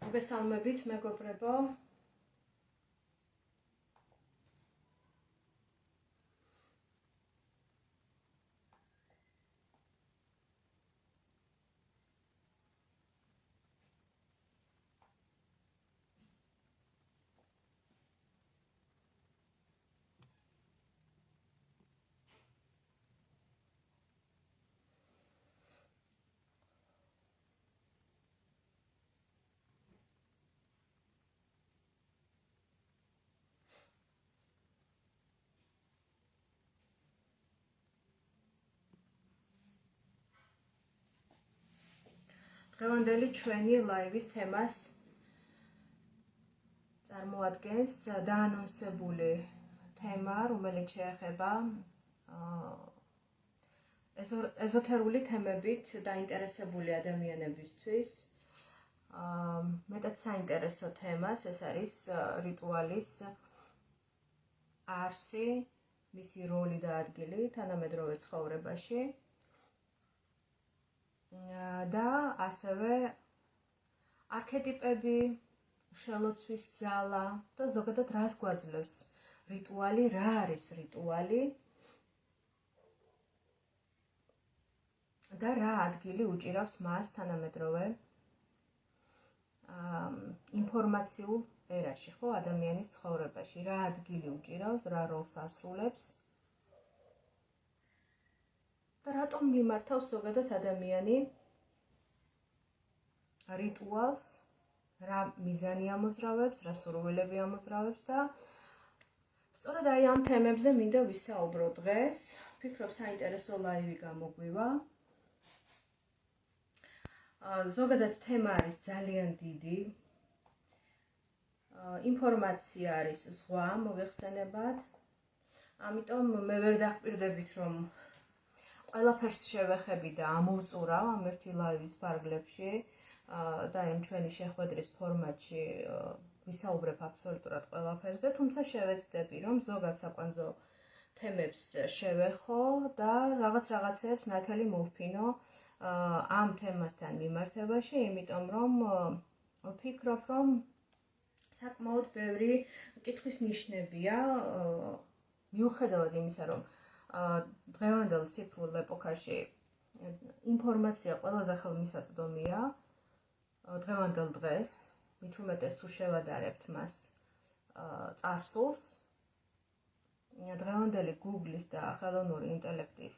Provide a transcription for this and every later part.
მოგესალმებით, მეგობრებო. დღევანდელი ჩვენი ლაივის თემას წარმოადგენს დაანონსებული თემა, რომელიც შეეხება ეზოთერული თემებით დაინტერესებული ადამიანებისთვის. მეტად საინტერესო თემას, ეს არის რიტუალის არსი, მისი როლი და ადგილი თანამედროვე ცხოვრებაში. და ასევე არქეტიპები, შელოცვის ძალა და ზოგადად რას გვაძლევს რიტუალი, რა არის რიტუალი და რა ადგილი უჭირავს მას თანამედროვე ინფორმაციულ ერაში, ხო, ადამიანის ცხოვრებაში, რა ადგილი უჭირავს, რა როლს ასრულებს და რატომ მიმართავს ზოგადად ადამიანი რიტუალს, რა მიზანი ამოძრავებს, რა სურვილები ამოძრავებს და სწორედ აი ამ თემებზე მინდა ვისაუბრო დღეს. ვფიქრობ, საინტერესო ლაივი გამოგვივა. ზოგადად თემა არის ძალიან დიდი. ინფორმაცია არის ზღვა, მოგეხსენებათ. ამიტომ მე ვერ დაგპირდებით, რომ ყველაფერს შევეხები და ამოვწურავ ამ ერთი ლაივის ფარგლებში და იმ ჩვენი შეხვედრის ფორმატში ვისაუბრებ აბსოლუტურად ყველაფერზე, თუმცა შევეცდები, რომ ზოგად საკვანძო თემებს შევეხო და რაღაცეებს ნათელი მოვფინო ამ თემასთან მიმართებაში, იმიტომ რომ ვფიქრობ, რომ საკმაოდ ბევრი კითხვის ნიშნებია, მიუხედავად იმისა, რომ დღევანდელ ციფრულ ეპოქაში ინფორმაცია ყველაზე ხელმისაწვდომია, დღევანდელ დღეს, მით უმეტეს თუ შევადარებთ მას წარსულს, დღევანდელი Google-ის და ხელოვნური ინტელექტის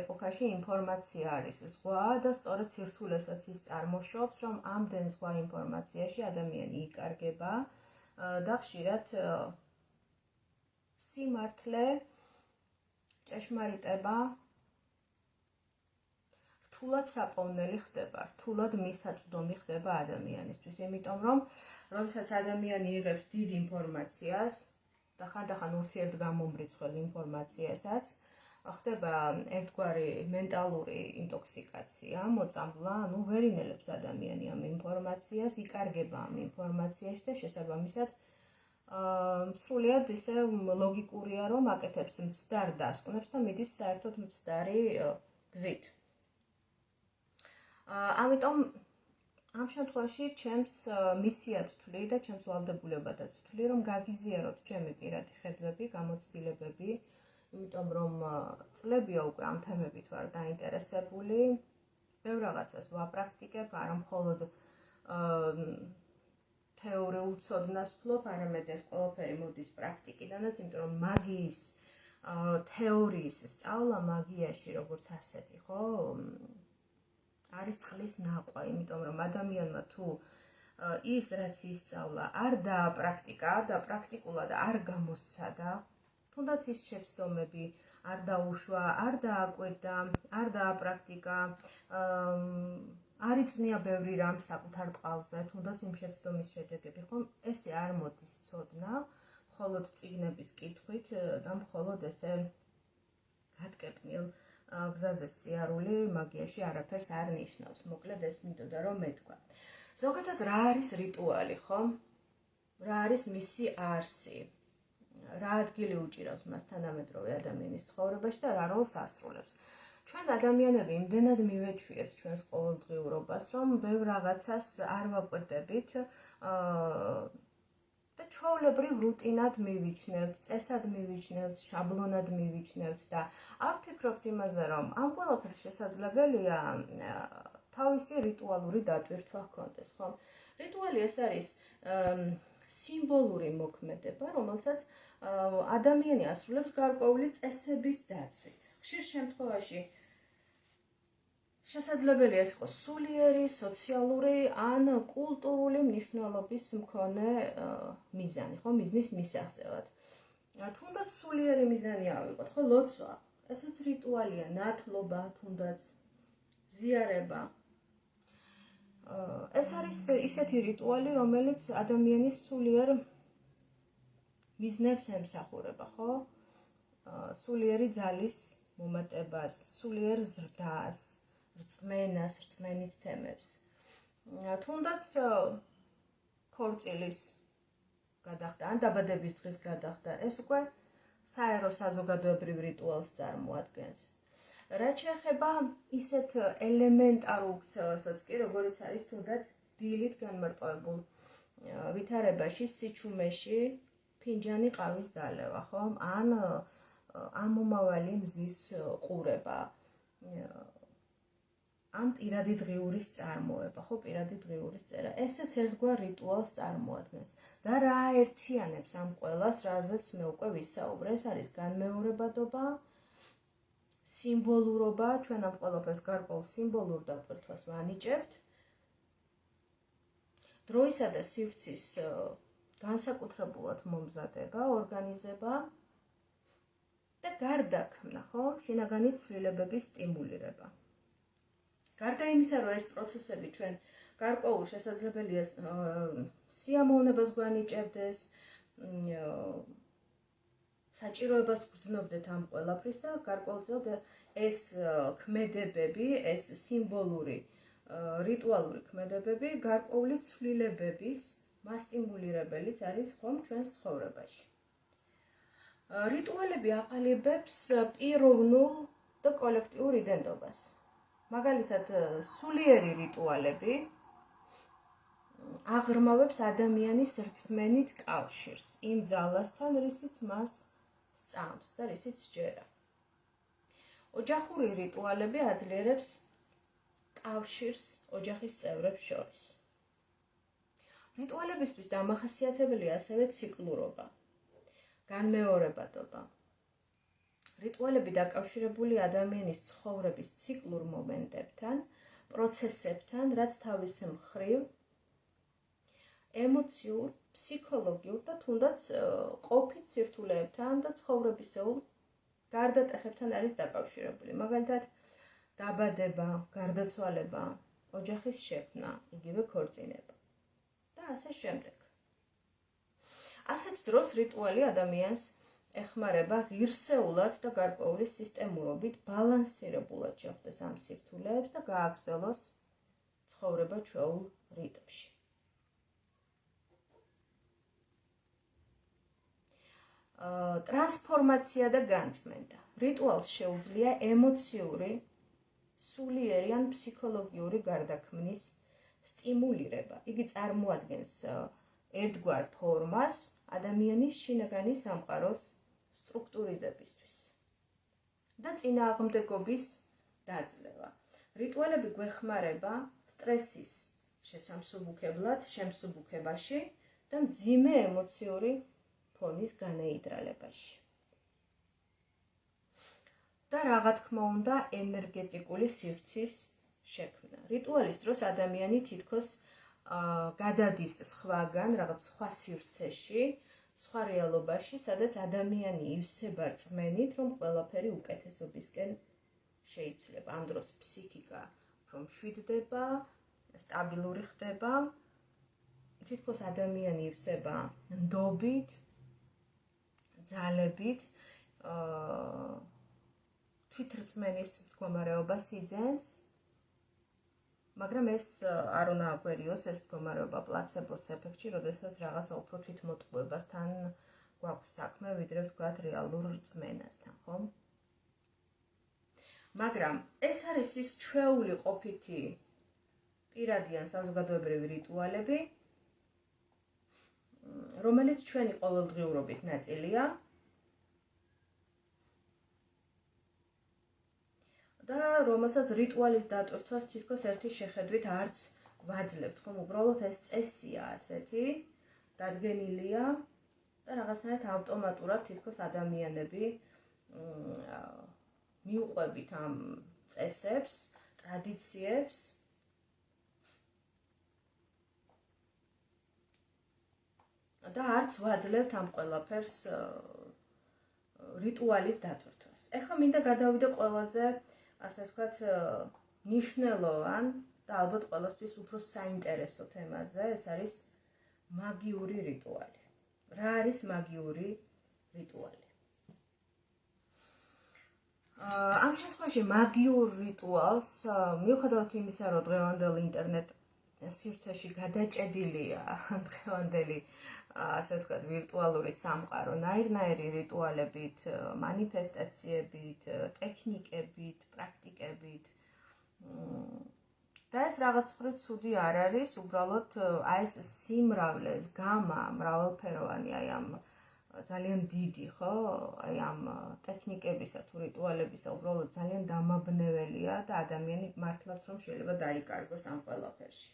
ეპოქაში ინფორმაცია არის ზღვა და სწორედ სირთულესაც ის წარმოშობს, რომ ამდენ ზღვა ინფორმაციაში ადამიანი იკარგება და ხშირად სიმართლე, ჭეშმარიტება რთულად საპოვნელი ხდება, რთულად მისაწვდომი ხდება ადამიანისთვის, იმიტომ რომ როდესაც ადამიანი იღებს დიდ ინფორმაციას და ხანდახან ურთიერთგამომრიცხველ ინფორმაციასაც, ხდება ერთგვარი მენტალური ინტოქსიკაცია, მოწამვლა, ვერ ინელებს ადამიანი ამ ინფორმაციას, იკარგება ამ ინფორმაციაში და შესაბამისად სრულიად ისე ლოგიკურია, რომ აკეთებს მცდარ დასკვნებს და მიდის საერთოდ მცდარი გზით. ამიტომ ამ შემთხვევაში ჩემს მისიად ვთვლი და ჩემს ვალდებულებადაც ვთვლი, რომ გაგიზიაროთ ჩემი პირადი ხედვები, გამოცდილებები, იმიტომ რომ წლებია უკვე ამ თემებით ვარ დაინტერესებული, ბევრ რაღაცას ვაპრაქტიკებ, არა მხოლოდ თეორიულ ცოდნას ვფლობ, არამედ ეს ყველაფერი მოდის პრაქტიკიდანაც, იმიტომ რომ მაგიის თეორიის სწავლა მაგიაში როგორც ასეთი, ხო? არის წყლის ნაყვა, იმიტომ რომ ადამიანმა თუ ის რაც ისწავლა არ დააპრაქტიკა და პრაქტიკულად არ გამოსცადა, თუნდაც ის შეცდომები არ დაუშვა, არ დააკვირდა, არ დააპრაქტიკა, არ იწნია ბევრი რამ საკუთარ ტყავზე, თუნდაც იმ შეცდომის შედეგები, ხომ ესე არ მოდის ცოდნა, მხოლოდ წიგნების კითხვით და მხოლოდ ესე გატკეპნილ გზაზე სიარული მაგიაში არაფერს არ ნიშნავს. მოკლედ ეს მინდოდა რომ მეთქვა. ზოგადად რა არის რიტუალი, ხო? რა არის მისი არსი? რა ადგილი უჭირავს მას თანამედროვე ადამიანის ცხოვრებაში და რა როლს ასრულებს? ჩვენ ადამიანები იმდენად მივეჩვიეთ ჩვენს ყოველდღიურობას, რომ ბევრ რაღაცას არ ვაკვირდებით და ჩვეულებრივ რუტინად მივიჩნევთ, წესად მივიჩნევთ, შაბლონად მივიჩნევთ და არ ვფიქრობთ იმაზე, რომ ამ ყველაფერს შესაძლებელია თავისი რიტუალური დატვირთვა ჰქონდეს, ხო? რიტუალი ეს არის სიმბოლური მოქმედება, რომელსაც ადამიანი ასრულებს გარკვეული წესების დაცვით. ხშირ შემთხვევაში შესაძლებელია ეს იყოს სულიერი, სოციალური ან კულტურული მნიშვნელობის მქონე მიზანი, ხო, მიზნის მისაღწევად. თუნდაც სულიერი მიზანი ავიღოთ, ხო, ლოცვა. ეს რიტუალია, ნათლობა, თუნდაც ზიარება. ეს არის ისეთი რიტუალი, რომელიც ადამიანის სულიერ მიზნებს ემსახურება, ხო? სულიერი ძალის მომატებას, სულიერ ზრდას, რწმენას, რწმენით თემებს. თუნდაც ქორწილის გადახდა, ან დაბადების დღის გადახდა, ეს უკვე საერო საზოგადოებრივ რიტუალს წარმოადგენს. რაც შეეხება ისეთ ელემენტარულ ქცევასაც კი, როგორც არის თუნდაც დილით განმარტოებულ ვითარებაში, სიჩუმეში, ფინჯანი ყავის დალევა, ხო? ან ამომავალი მზის ყურება. ან პირადი დღიურის წარმოება, ხო, პირადი დღიურის წერა. ესეც ერთგვარ რიტუალს წარმოადგენს. და რა აერთიანებს ამ ყველას, რაზეც მე უკვე ვისაუბრე, ეს არის განმეორებადობა, სიმბოლურობა, ჩვენ ამ ყველაფერს გარკვეულ სიმბოლურ დატვირთვას ვანიჭებთ. დროისა და სივრცის განსაკუთრებულად მომზადება, ორგანიზება და გარდაქმნა, ხო, შინაგანი ცვლილებების სტიმულირება. გარდა იმისა, რომ ეს პროცესები ჩვენ გარკვეულ შესაძლებელია სიამოვნებას გვანიჭებდეს, საჭიროებას გვგრძნობდეთ ამ ყველაფრისა, გარკვეულწილად ეს ქმედებები, ეს სიმბოლური რიტუალური ქმედებები გარკვეული ცვლილებების მასტიმულირებელიც არის ხომ ჩვენს ცხოვრებაში. რიტუალები აყალიბებს პიროვნულ და კოლექტიურ იდენტობას. მაგალითად, სულიერი რიტუალები აღრმავებს ადამიანის რწმენით კავშირს იმ ძალასთან, რისიც მას სწამს და რისიც სჯერა. ოჯახური რიტუალები აძლიერებს კავშირს ოჯახის წევრებს შორის. რიტუალებისთვის დამახასიათებელია ასევე ციკლურობა, განმეორებადობა. რიტუალები დაკავშირებულია ადამიანის ცხოვრების ციკლურ მომენტებთან, პროცესებთან, რაც თავის მხრივ ემოციურ, ფსიქოლოგიურ და თუნდაც ყოფით სირთულეებთან და ცხოვრებისეულ გარდატეხებთან არის დაკავშირებული. მაგალითად, დაბადება, გარდაცვალება, ოჯახის შექმნა, იგივე ქორწინება და ასე შემდეგ. ასეთ დროს რიტუალი ადამიანს ეხმარება ღირსეულად და გარკვეული სისტემურობით ბალანსირებულად შეხვდეს ამ სირთულეებს და გააგრძელოს ცხოვრება ჩვეულ რიტმში. ტრანსფორმაცია და განწმენდა. რიტუალს შეუძლია ემოციური, სულიერი ან ფსიქოლოგიური გარდაქმნის სტიმულირება. იგი წარმოადგენს ერთგვარ ფორმას ადამიანის შინაგანი სამყაროს სტრუქტურიზებისთვის და წინააღმდეგობის დაძლევა. რიტუალები გვეხმარება სტრესის შესამსუბუქებლად, შემსუბუქებაში და მძიმე ემოციური ფონის განეიდრალებაში. და რა თქმა უნდა, ენერგეტიკული სივრცის შექმნა. რიტუალის დროს ადამიანი თითქოს გადადის სხვაგან, რაღაც სხვა სივრცეში, სხვა რეალობაში, სადაც ადამიანი ივსება რწმენით, რომ ყველაფერი უკეთესობისკენ შეიცვლება. ამ დროს ფსიქიკა უფრო მშვიდდება, სტაბილური ხდება, თითქოს ადამიანი ივსება ნდობით, ძალებით, თვითრწმენის მდგომარეობას იძენს, მაგრამ ეს არ უნდა აგვერიოს ეს მდგომარეობა პლაცებოს ეფექტში, როდესაც რაღაცა უფრო თვითმოტყუებასთან გვაქვს საქმე, ვიდრე ვთქვათ რეალურ რწმენასთან, ხო? მაგრამ ეს არის ის ჩვეული ყოფითი პირადი ან საზოგადოებრივი რიტუალები, რომელიც ჩვენი ყოველდღიურობის ნაწილია და რომელსაც რიტუალის დატვირთვას თითქოს ერთი შეხედვით არც ვაძლევთ, ხომ უბრალოდ ეს წესია ასეთი, დადგენილია და რაღაცნაირად ავტომატურად თითქოს ადამიანები მიუყვებით ამ წესებს, ტრადიციებს და არც ვაძლევთ ამ ყველაფერს რიტუალის დატვირთვას. ეხლა მინდა გადავიდე ყველაზე, ასე ვთქვათ, მნიშვნელოვან და ალბათ ყველასთვის უფრო საინტერესო თემაზე, ეს არის მაგიური რიტუალი. რა არის მაგიური რიტუალი? ამ შემთხვევაში მაგიურ რიტუალს, მიუხედავად იმისა, რომ დღევანდელ ინტერნეტ სივრცეში გადაჭედილია დღევანდელი ასე ვთქვათ, ვირტუალური სამყარო, ნაირ-ნაირი რიტუალებით, მანიფესტაციებით, ტექნიკებით, პრაქტიკებით. და ეს რაღაც მხრივ ცუდი არ არის, უბრალოდ აი ეს სიმრავლე, გამა, მრავალფეროვანი, აი ამ ძალიან დიდი, ხო? აი ამ ტექნიკებისა თუ რიტუალებისა უბრალოდ ძალიან დამაბნეველია და ადამიანი მართლაც რომ შეიძლება დაიკარგოს ამ ყველაფერში.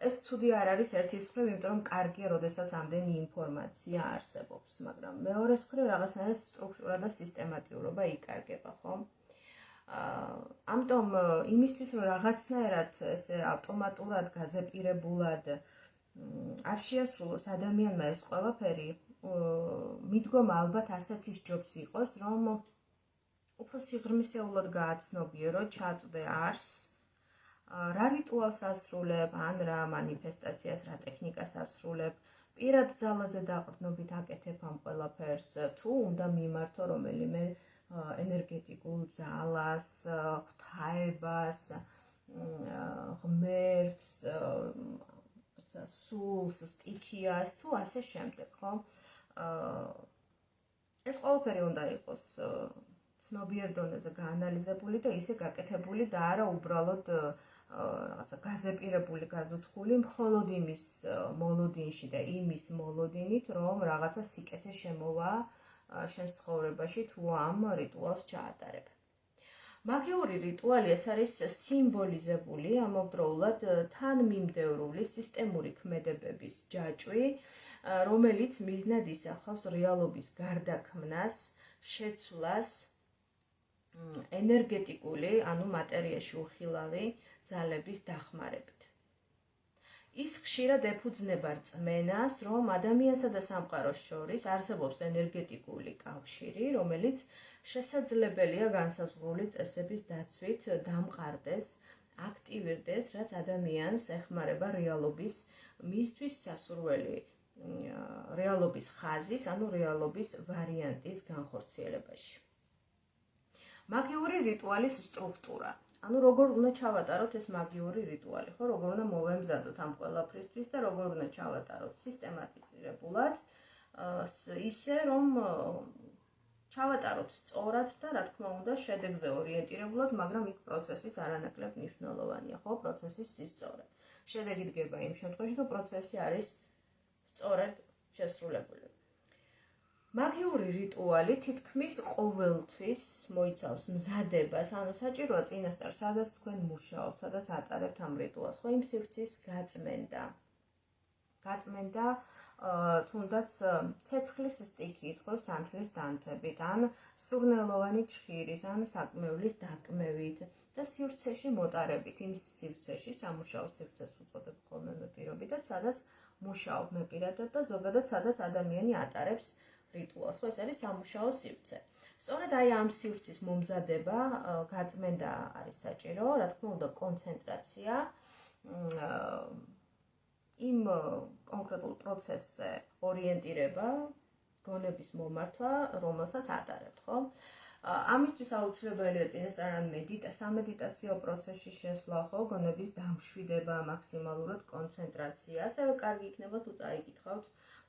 ეს ცუდი არ არის ერთის მხრივ, იმიტომ რომ კარგია, როდესაც ამდენი ინფორმაცია არსებობს, მაგრამ მეორეს მხრივ რაღაცნაირად სტრუქტურა და სისტემატიურობა იქარგება, ხო? ამიტომ იმისთვის, რომ რაღაცნაირად ესე ავტომატურად გაზეპირებულად არ შეასრულოს ადამიანმა ეს ყველაფერი, მიდგომა ალბათ ასეთი ჯობს იყოს, რომ უფრო სიღრმისეულად გააცნობიერო, ჩაწვდე არს, რა რიტუალს ასრულებ, ან რა მანიფესტაციას, რა ტექნიკას ასრულებ, პირად ძალაზე დაყრდნობით აკეთებ ამ ყველაფერს, თუ უნდა მიმართო რომელიმე ენერგეტიკულ ძალას, ღვთაებას, ღმერთს, სულს, სტიქიას, თუ ასე შემდეგ, ხო? ეს ყველაფერი უნდა იყოს ცნობიერ დონეზე გაანალიზებული და ისე გაკეთებული და არა უბრალოდ რაღაცა გაზეპირებული, გაზუთხული მხოლოდ იმის მოლოდინში და იმის მოლოდინით, რომ რაღაცა სიკეთე შემოვა შენს ცხოვრებაში თუ ამ რიტუალს ჩაატარებ. მაგიური რიტუალი ეს არის სიმბოლიზებული, ამავდროულად თანმიმდევრული სისტემური ქმედებების ჯაჭვი, რომელიც მიზნად ისახავს რეალობის გარდაქმნას, შეცვლას, ენერგეტიკული, ანუ მატერიაში უხილავი ძალების დახმარებით. ის ხშირად ეფუძნება რწმენას, რომ ადამიანსა და სამყაროს შორის არსებობს ენერგეტიკული კავშირი, რომელიც შესაძლებელია განსაზღვრული წესების დაცვით დამყარდეს, აქტივირდეს, რაც ადამიანს ეხმარება რეალობის მისთვის სასურველი რეალობის ხაზის, ანუ რეალობის ვარიანტის განხორციელებაში. მაგიური რიტუალის სტრუქტურა. ანუ როგორ უნდა ჩავატაროთ ეს მაგიური რიტუალი, ხო, როგორ უნდა მოვემზადოთ ამ ყველაფრისთვის და როგორ უნდა ჩავატაროთ სისტემატიზირებულად, ისე რომ ჩავატაროთ სწორად და რა თქმა უნდა შედეგზე ორიენტირებულად, მაგრამ იქ პროცესიც არანაკლებ მნიშვნელოვანია, ხო, პროცესის სისწორე. შედეგი დგება იმ შემთხვევაში, თუ პროცესი არის სწორად შესრულებული. მაგიური რიტუალი თითქმის ყოველთვის მოიცავს მზადებას, ანუ საჭიროა წინასწარ, სადაც თქვენ მუშაობთ, სადაც ატარებთ ამ რიტუალს, ხო, იმ სივრცის გაწმენდა. გაწმენდა თუნდაც ცეცხლის სტიქით, ხო, სანთლის დანთებით, ან სურნელოვანი ჩხირის, ან საკმევლის დაკმევით და სივრცეში მოტარებით, იმ სივრცეში, სამუშაო სივრცეს უწოდებ ხოლმე მე პირობითად, სადაც მუშაობ მე პირადად და ზოგადად სადაც ადამიანი ატარებს რიტუალს, ხო, ეს არის სამუშაო სივრცე. სწორედ აი ამ სივრცის მომზადება, გაწმენდა არის საჭირო, რა თქმა უნდა, კონცენტრაცია, იმ კონკრეტულ პროცესზე ორიენტირება, გონების მომართვა, რომელსაც ატარებთ, ხო? ამისთვის აუცილებელია წინასწარ სამედიტაციო პროცესში შესვლა, ხო, გონების დამშვიდება, მაქსიმალურად კონცენტრაცია. ასევე კარგი იქნება თუ წაიკითხავთ,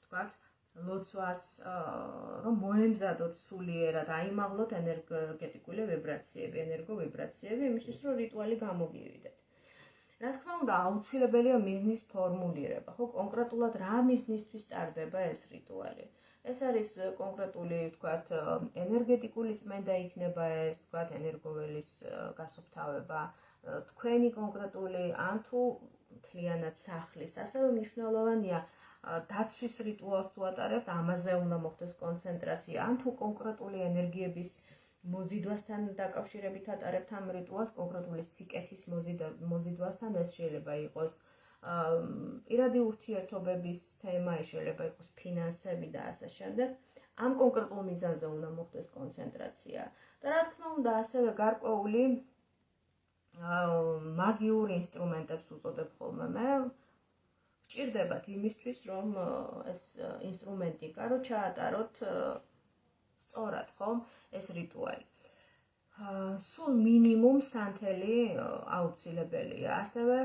თქვათ, ლოცვას, რომ მოემზადოთ სულიერად, აიმაღლოთ ენერგეტიკული ვიბრაციები, ენერგოვიბრაციები, იმისთვის რომ რიტუალი გამოგივიდეთ. რა თქმა უნდა, აუცილებელია მიზნის ფორმულირება, ხო, კონკრეტულად რა მიზნისთვის ტარდება ეს რიტუალი. ეს არის კონკრეტული, ვთქვათ, ენერგეტიკული წმენდა იქნება ეს, ვთქვათ, ენერგოველის გასუფთავება, თქვენი კონკრეტული ან თუ მთლიანად სახლის, ასევე მნიშვნელოვანია დაცვის რიტუალს თუ ატარებთ, ამაზე უნდა მოხდეს კონცენტრაცია, ან თუ კონკრეტული ენერგიების მოზიდვასთან დაკავშირებით ატარებთ ამ რიტუალს, კონკრეტული სიკეთის მოზიდვასთან, ეს შეიძლება იყოს პირადი ურთიერთობების თემა, შეიძლება იყოს ფინანსები და ასე შემდეგ. ამ კონკრეტულ მიზანზე უნდა მოხდეს კონცენტრაცია. და რა თქმა უნდა, ასევე გარკვეული მაგიურ ინსტრუმენტებს უწოდებ ხოლმე მე. Ჭირდებათ იმისთვის, რომ ეს ინსტრუმენტი კარო ჩაატაროთ სწორად, ხომ, ეს რიტუალი. სულ მინიმუმ სანთელი აუცილებელია, ასევე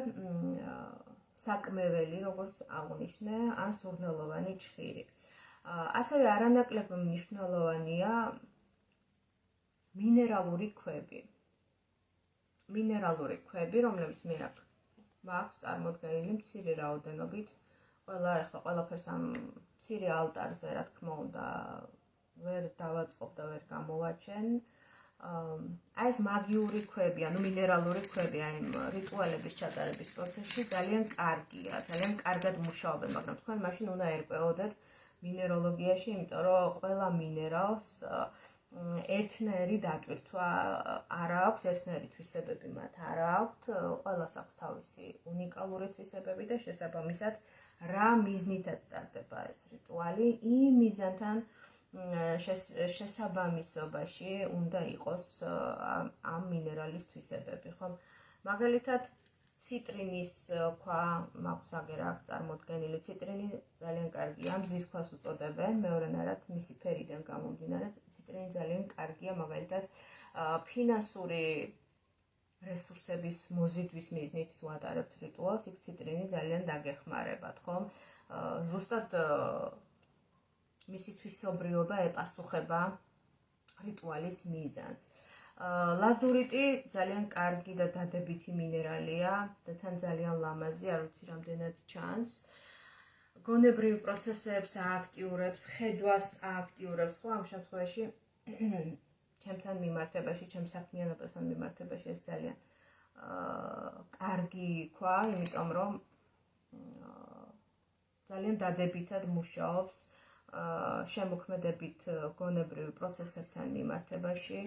საკმეველი, როგორც აღნიშნე, ან სურნელოვანი ჩხირი. ასევე არანაკლებ მნიშვნელოვანია მინერალური ქვები. მინერალური ქვები, რომლებიც მე მაქვს წარმოდგენილი მცირე რაოდენობით, ყველაფერს ამ მცირე ალტარზე, რა თქმა უნდა, ვერ დავაწყობ და ვერ გამოვაჩენ. აი ეს მაგიური ქვები, ანუ მინერალური ქვები, აი რიტუალების ჩატარების პროცესში ძალიან კარგია, ძალიან კარგად მუშაობენ, მაგრამ თქვენ მაშინ უნდა ერკვეოდეთ მინეროლოგიაში, იმიტომ რომ ყველა მინერალს ერთნაირი დატვირთვა არ აქვს, ერთნაირი თვისებები მათ არ აქვთ, ყველას აქვს თავისი უნიკალური თვისებები და შესაბამისად რა მიზნითაც ტარდება ეს რიტუალი, იმ მიზანთან შესაბამისობაში უნდა იყოს ამ მინერალის თვისებები, ხო? მაგალითად, ციტრინის ქვა მაქვს აგერაკ წარმოდგენილი, ციტრინი ძალიან კარგია, მზის ქვას უწოდებენ, მეორენარად მისი ფერიდან გამომდინარე, ციტრინი ძალიან კარგია, მაგალითად, ფინანსური რესურსების მოზიდვის მიზნით თუ ატარებთ რიტუალს, იქ ციტრინი ძალიან დაგეხმარებათ, ხო? ზუსტად მისი თვისობრიობა ეპასუხება რიტუალის მიზანს. ლაზურიტი ძალიან კარგი და დადებითი მინერალია და თან ძალიან ლამაზი, არ ვიცი რამდენად ჩანს. გონებრივ პროცესებს ააქტიურებს, ხედვას ააქტიურებს, ხო, ამ შემთხვევაში ჩემთან მიმართებაში, ჩემს საქმიანობასთან მიმართებაში ეს ძალიან კარგი ქვა, იმიტომ რომ ძალიან დადებითად მუშაობს შემოქმედებით გონებრივ პროცესებთან მიმართებაში,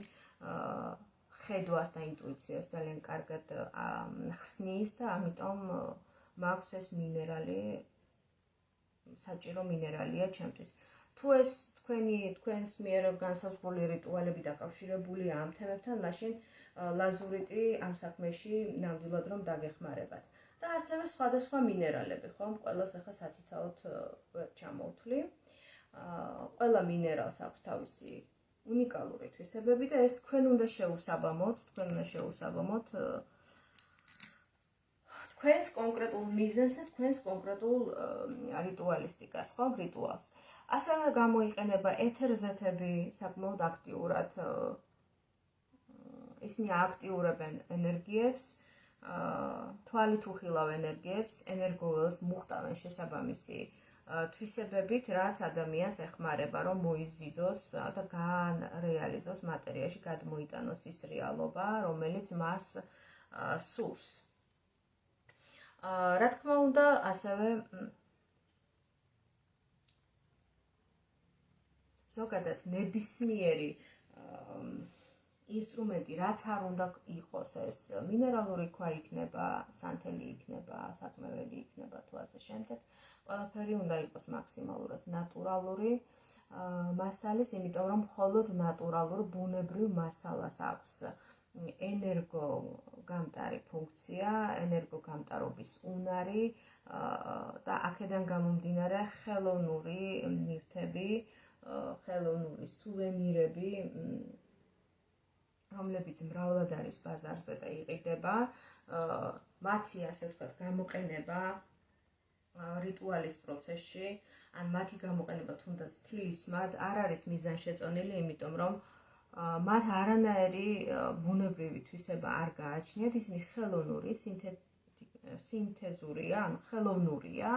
ხედვას და ინტუიციას ძალიან კარგად ხსნის და ამიტომ მაქვს ეს მინერალი, საჭირო მინერალია ჩემთვის. თუ ეს თქვენს მიერ განსაზღვრული რიტუალები დაკავშირებულია ამ თემებთან, მაშინ ლაზურიტი ამ საქმეში ნამდვილად რომ დაგეხმარებათ. და ასევე სხვადასხვა მინერალები, ხომ? ყველას ახლა სათითაოდ ვერ ჩამოვთვლი. ყველა მინერალს აქვს თავისი უნიკალური თვისებები და ეს თქვენ უნდა შეუსაბამოთ თქვენს კონკრეტულ მიზანს და თქვენს კონკრეტულ რიტუალისტიკას, ხო, რიტუალს. ასევე გამოიყენება ეთერზეთები საკმაოდ აქტიურად, ისინი აქტიურებენ ენერგიებს, თვალით უხილავ ენერგიებს, ენერგოველს მოხტავენ შესაბამისი თვისებებით, რაც ადამიანს ეხმარება, რომ მოიზიდოს და გაარეალიზოს მატერიაში, გადმოიტანოს ის რეალობა, რომელიც მას სურს. რა თქმა უნდა, ასევე ზოგადად ნებისმიერი ინსტრუმენტი, რაც არ უნდა იყოს, ეს მინერალური ქვა იქნება, სანთელი იქნება, საკმეველი იქნება თუ ასე შემდეგ. ყველაფერი უნდა იყოს მაქსიმალურად ნატურალური მასალის, იმიტომ რომ მხოლოდ ნატურალურ ბუნებრივ მასალას აქვს ენერგოგამტარი ფუნქცია, ენერგოგამტარობის უნარი და აქედან გამომდინარე ხელოვნური ნივთები, ხელოვნური სუვენირები, რომლებიც მრავლად არის ბაზარზე და იყიდება, მათი ასე ვთქვათ გამოყენება რიტუალის პროცესში, ან მათი გამოყენება თუნდაც თილისმად არ არის მიზანშეწონილი, იმიტომ რომ მათ არანაირი ბუნებრივი თვისება არ გააჩნიათ, ისინი ხელოვნური, სინთეზურია, ანუ ხელოვნურია,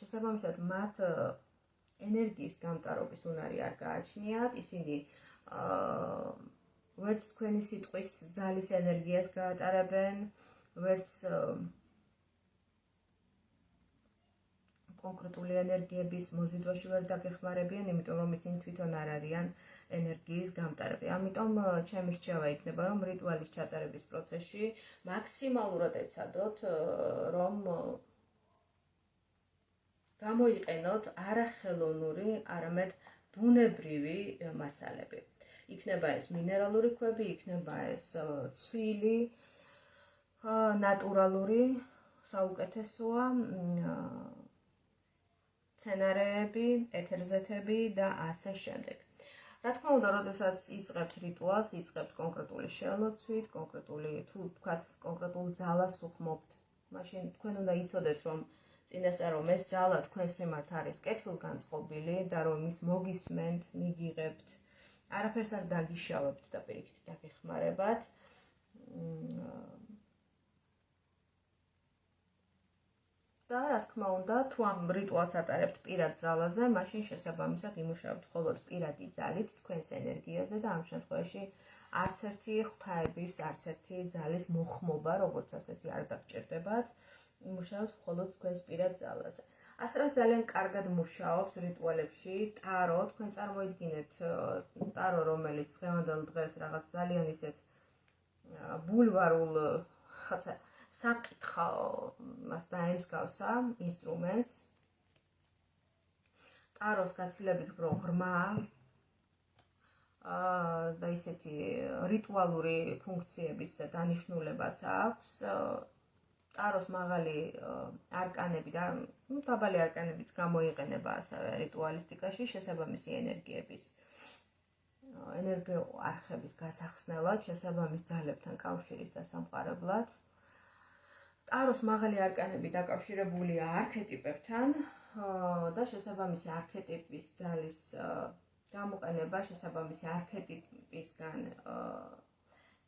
შესაბამისად მათ ენერგიის გამტარობის უნარი არ გააჩნიათ, ისინი ვერც თქვენი სიტყვის ძალის ენერგიას გაატარებენ, ვერც კონკრეტული ენერგიების მოზიდვაში ვერ დაგეხმარებიან, იმიტომ რომ ისინი თვითონ არ არიან ენერგიის გამტარები. ამიტომ ჩემი რჩევა იქნება, რომ რიტუალის ჩატარების პროცესში მაქსიმალურად ეცადოთ, რომ გამოიყენოთ არა ხელოვნური, არამედ ბუნებრივი მასალები. იქნება ეს მინერალური ქვები, იქნება ეს ცვილი, ნატურალური, საუკეთესოა, სცენარეები, ეთერზეთები და ასე შემდეგ. რა თქმა უნდა, როდესაც იწყებთ რიტუალს, იწყებთ კონკრეტული შელოცვით, კონკრეტულ ძალას უხმობთ. მაშინ თქვენ უნდა იცოდეთ, რომ წინასწარ რომ ეს ძალა თქვენს მიმართ არის კეთილგანწყობილი და რომ ის მოგისმენთ, მიგიღებთ, არაფერს არ დაგიშავებთ და პირიქით დაგეხმარებათ. და რა თქმა უნდა, თუ ამ რიტუალს ატარებთ პირად ძალაზე, მაშინ შესაბამისად იმუშავებთ მხოლოდ პირადი ძალით თქვენს ენერგიაზე და ამ შემთხვევაში არც ერთი ღვთაების, არც ერთი ძალის მოხმობა, როგორც ასეთი არ დაგჭირდებათ, იმუშავებთ მხოლოდ თქვენს პირად ძალაზე. ასევე ძალიან კარგად მუშაობს რიტუალებში ტარო, თქვენ წარმოიდგინეთ ტარო, რომელიც დღევანდელ დღეს რაღაც ძალიან ისეთ ბულვარულ საკითხავს დაემსგავსა ინსტრუმენტს. ტაროს გაცილებით უფრო ღრმა და ისეთი რიტუალური ფუნქციების და დანიშნულებაც აქვს. ტაროს მაღალი არკანები და დაბალი არკანებიც გამოიყენება ასევე რიტუალისტიკაში შესაბამისი ენერგიების არხების გასახსნელად, შესაბამის ძალებთან კავშირის დასამყარებლად. ტაროს მაღალი არკანები დაკავშირებულია არქეტიპებთან და შესაბამისი არქეტიპის ძალის გამოყენება შესაბამისი არქეტიპისგან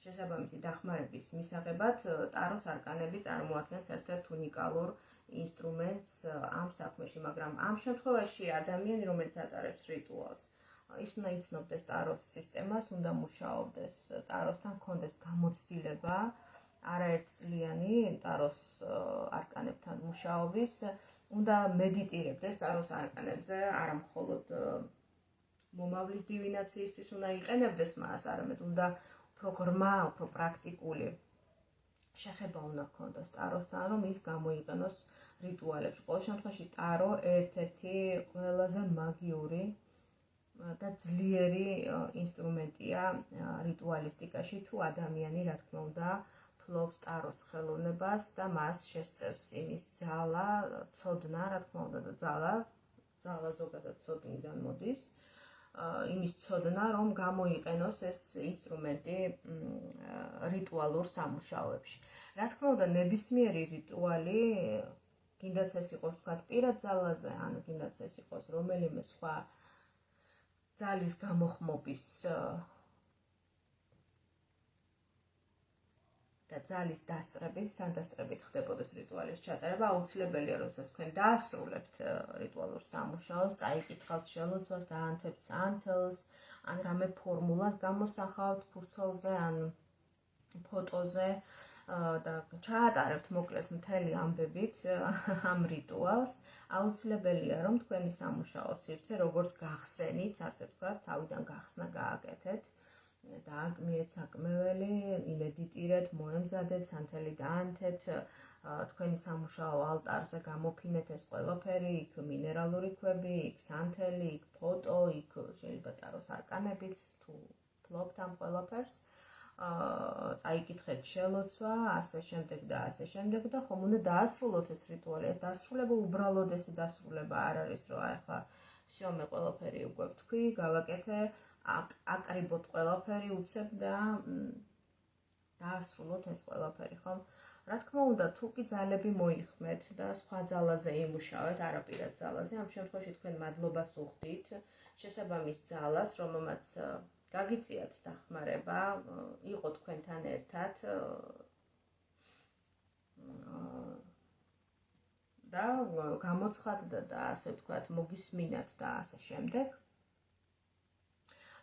შესაბამისი დახმარების მისაღებად ტაროს არკანები წარმოადგენს ერთ-ერთ უნიკალურ ინსტრუმენტს ამ საქმეში, მაგრამ ამ შემთხვევაში ადამიანი, რომელიც ატარებს რიტუალს, ის უნდა იცნობდეს ტაროს სისტემას, უნდა მუშაობდეს ტაროსთან, ჰქონდეს გამოცდილება არაერთწლიანი ტაროს არკანებთან მუშაობის, უნდა მედიტირებდეს ტაროს არკანებზე, არა მხოლოდ მომავლის დივინაციისთვის უნდა იყენებდეს მას, არამედ უნდა უფრო ღრმა, უფრო პრაქტიკული შეხება უნდა ჰქონდეს ტაროსთან, რომ ის გამოიყენოს რიტუალებში. ყოველ შემთხვევაში ტარო ერთ-ერთი ყველაზე მაგიური და ძლიერი ინსტრუმენტია რიტუალისტიკაში, თუ ადამიანი, რა თქმა უნდა, ფლობს ტაროს ხელოვნებას და მას შესწევს იმის ძალა, ცოდნა, რა თქმა უნდა, და ძალა ზოგადად ცოდნიდან მოდის. იმის ცოდნა, რომ გამოიყენოს ეს ინსტრუმენტი რიტუალურ სამუშაოებში. რა თქმა უნდა, ნებისმიერი რიტუალი, კიდაც ეს იყოს თქვა პირად ძალაზე, ან კიდაც ეს იყოს რომელიმე სხვა ძალის გამოხმობის და ძალის დასწრებით, თანდასწრებით ხდებოდეს რიტუალის ჩატარება, აუცილებელია, როდესაც თქვენ დაასრულებთ რიტუალურ სამუშაოს, წაიკითხავთ შელოცვას, დაანთებთ სანთელს, ან რამე ფორმულას გამოსახავთ ფურცელზე, ან ფოტოზე და ჩაატარებთ მოკლედ მთელი ამბებით ამ რიტუალს, აუცილებელია, რომ თქვენი სამუშაო სივრცე როგორც გახსენით, ასე ვთქვათ, თავიდან გახსნა გააკეთეთ. დააკმიეთ საკმეველი, იმედიტირეთ, მოემზადეთ, სანთელი დაანთეთ, თქვენი სამუშაო ალტარზე გამოფინეთ ეს ყველაფერი, იქ მინერალური ქვები, იქ სანთელი, იქ ფოტო, იქ შეიძლება ტაროს არკანებიც, თუ ფლობთ ამ ყველაფერს, წაიკითხეთ შელოცვა, ასე შემდეგ და ასე შემდეგ და ხომ უნდა დაასრულოთ ეს რიტუალი. ეს დასრულება უბრალოდ ესე დასრულება არ არის, რომ ახლა всё მე ყველაფერი უკვე ვთქვი, გავაკეთე, აკრიბოთ ყველაფერი, უცებ და დაასრულოთ ეს ყველაფერი, ხომ? რა თქმა უნდა, თუ კი ძალები მოიხმეთ და სხვა ძალაზე იმუშავეთ, არაპირად ძალაზე, ამ შემთხვევაში თქვენ მადლობას უხდით შესაბამის ძალას, რომელმაც გაგიწიათ დახმარება, იყო თქვენთან ერთად და გამოცხადდა და ასე ვთქვათ, მოგისმინათ და ასე შემდეგ.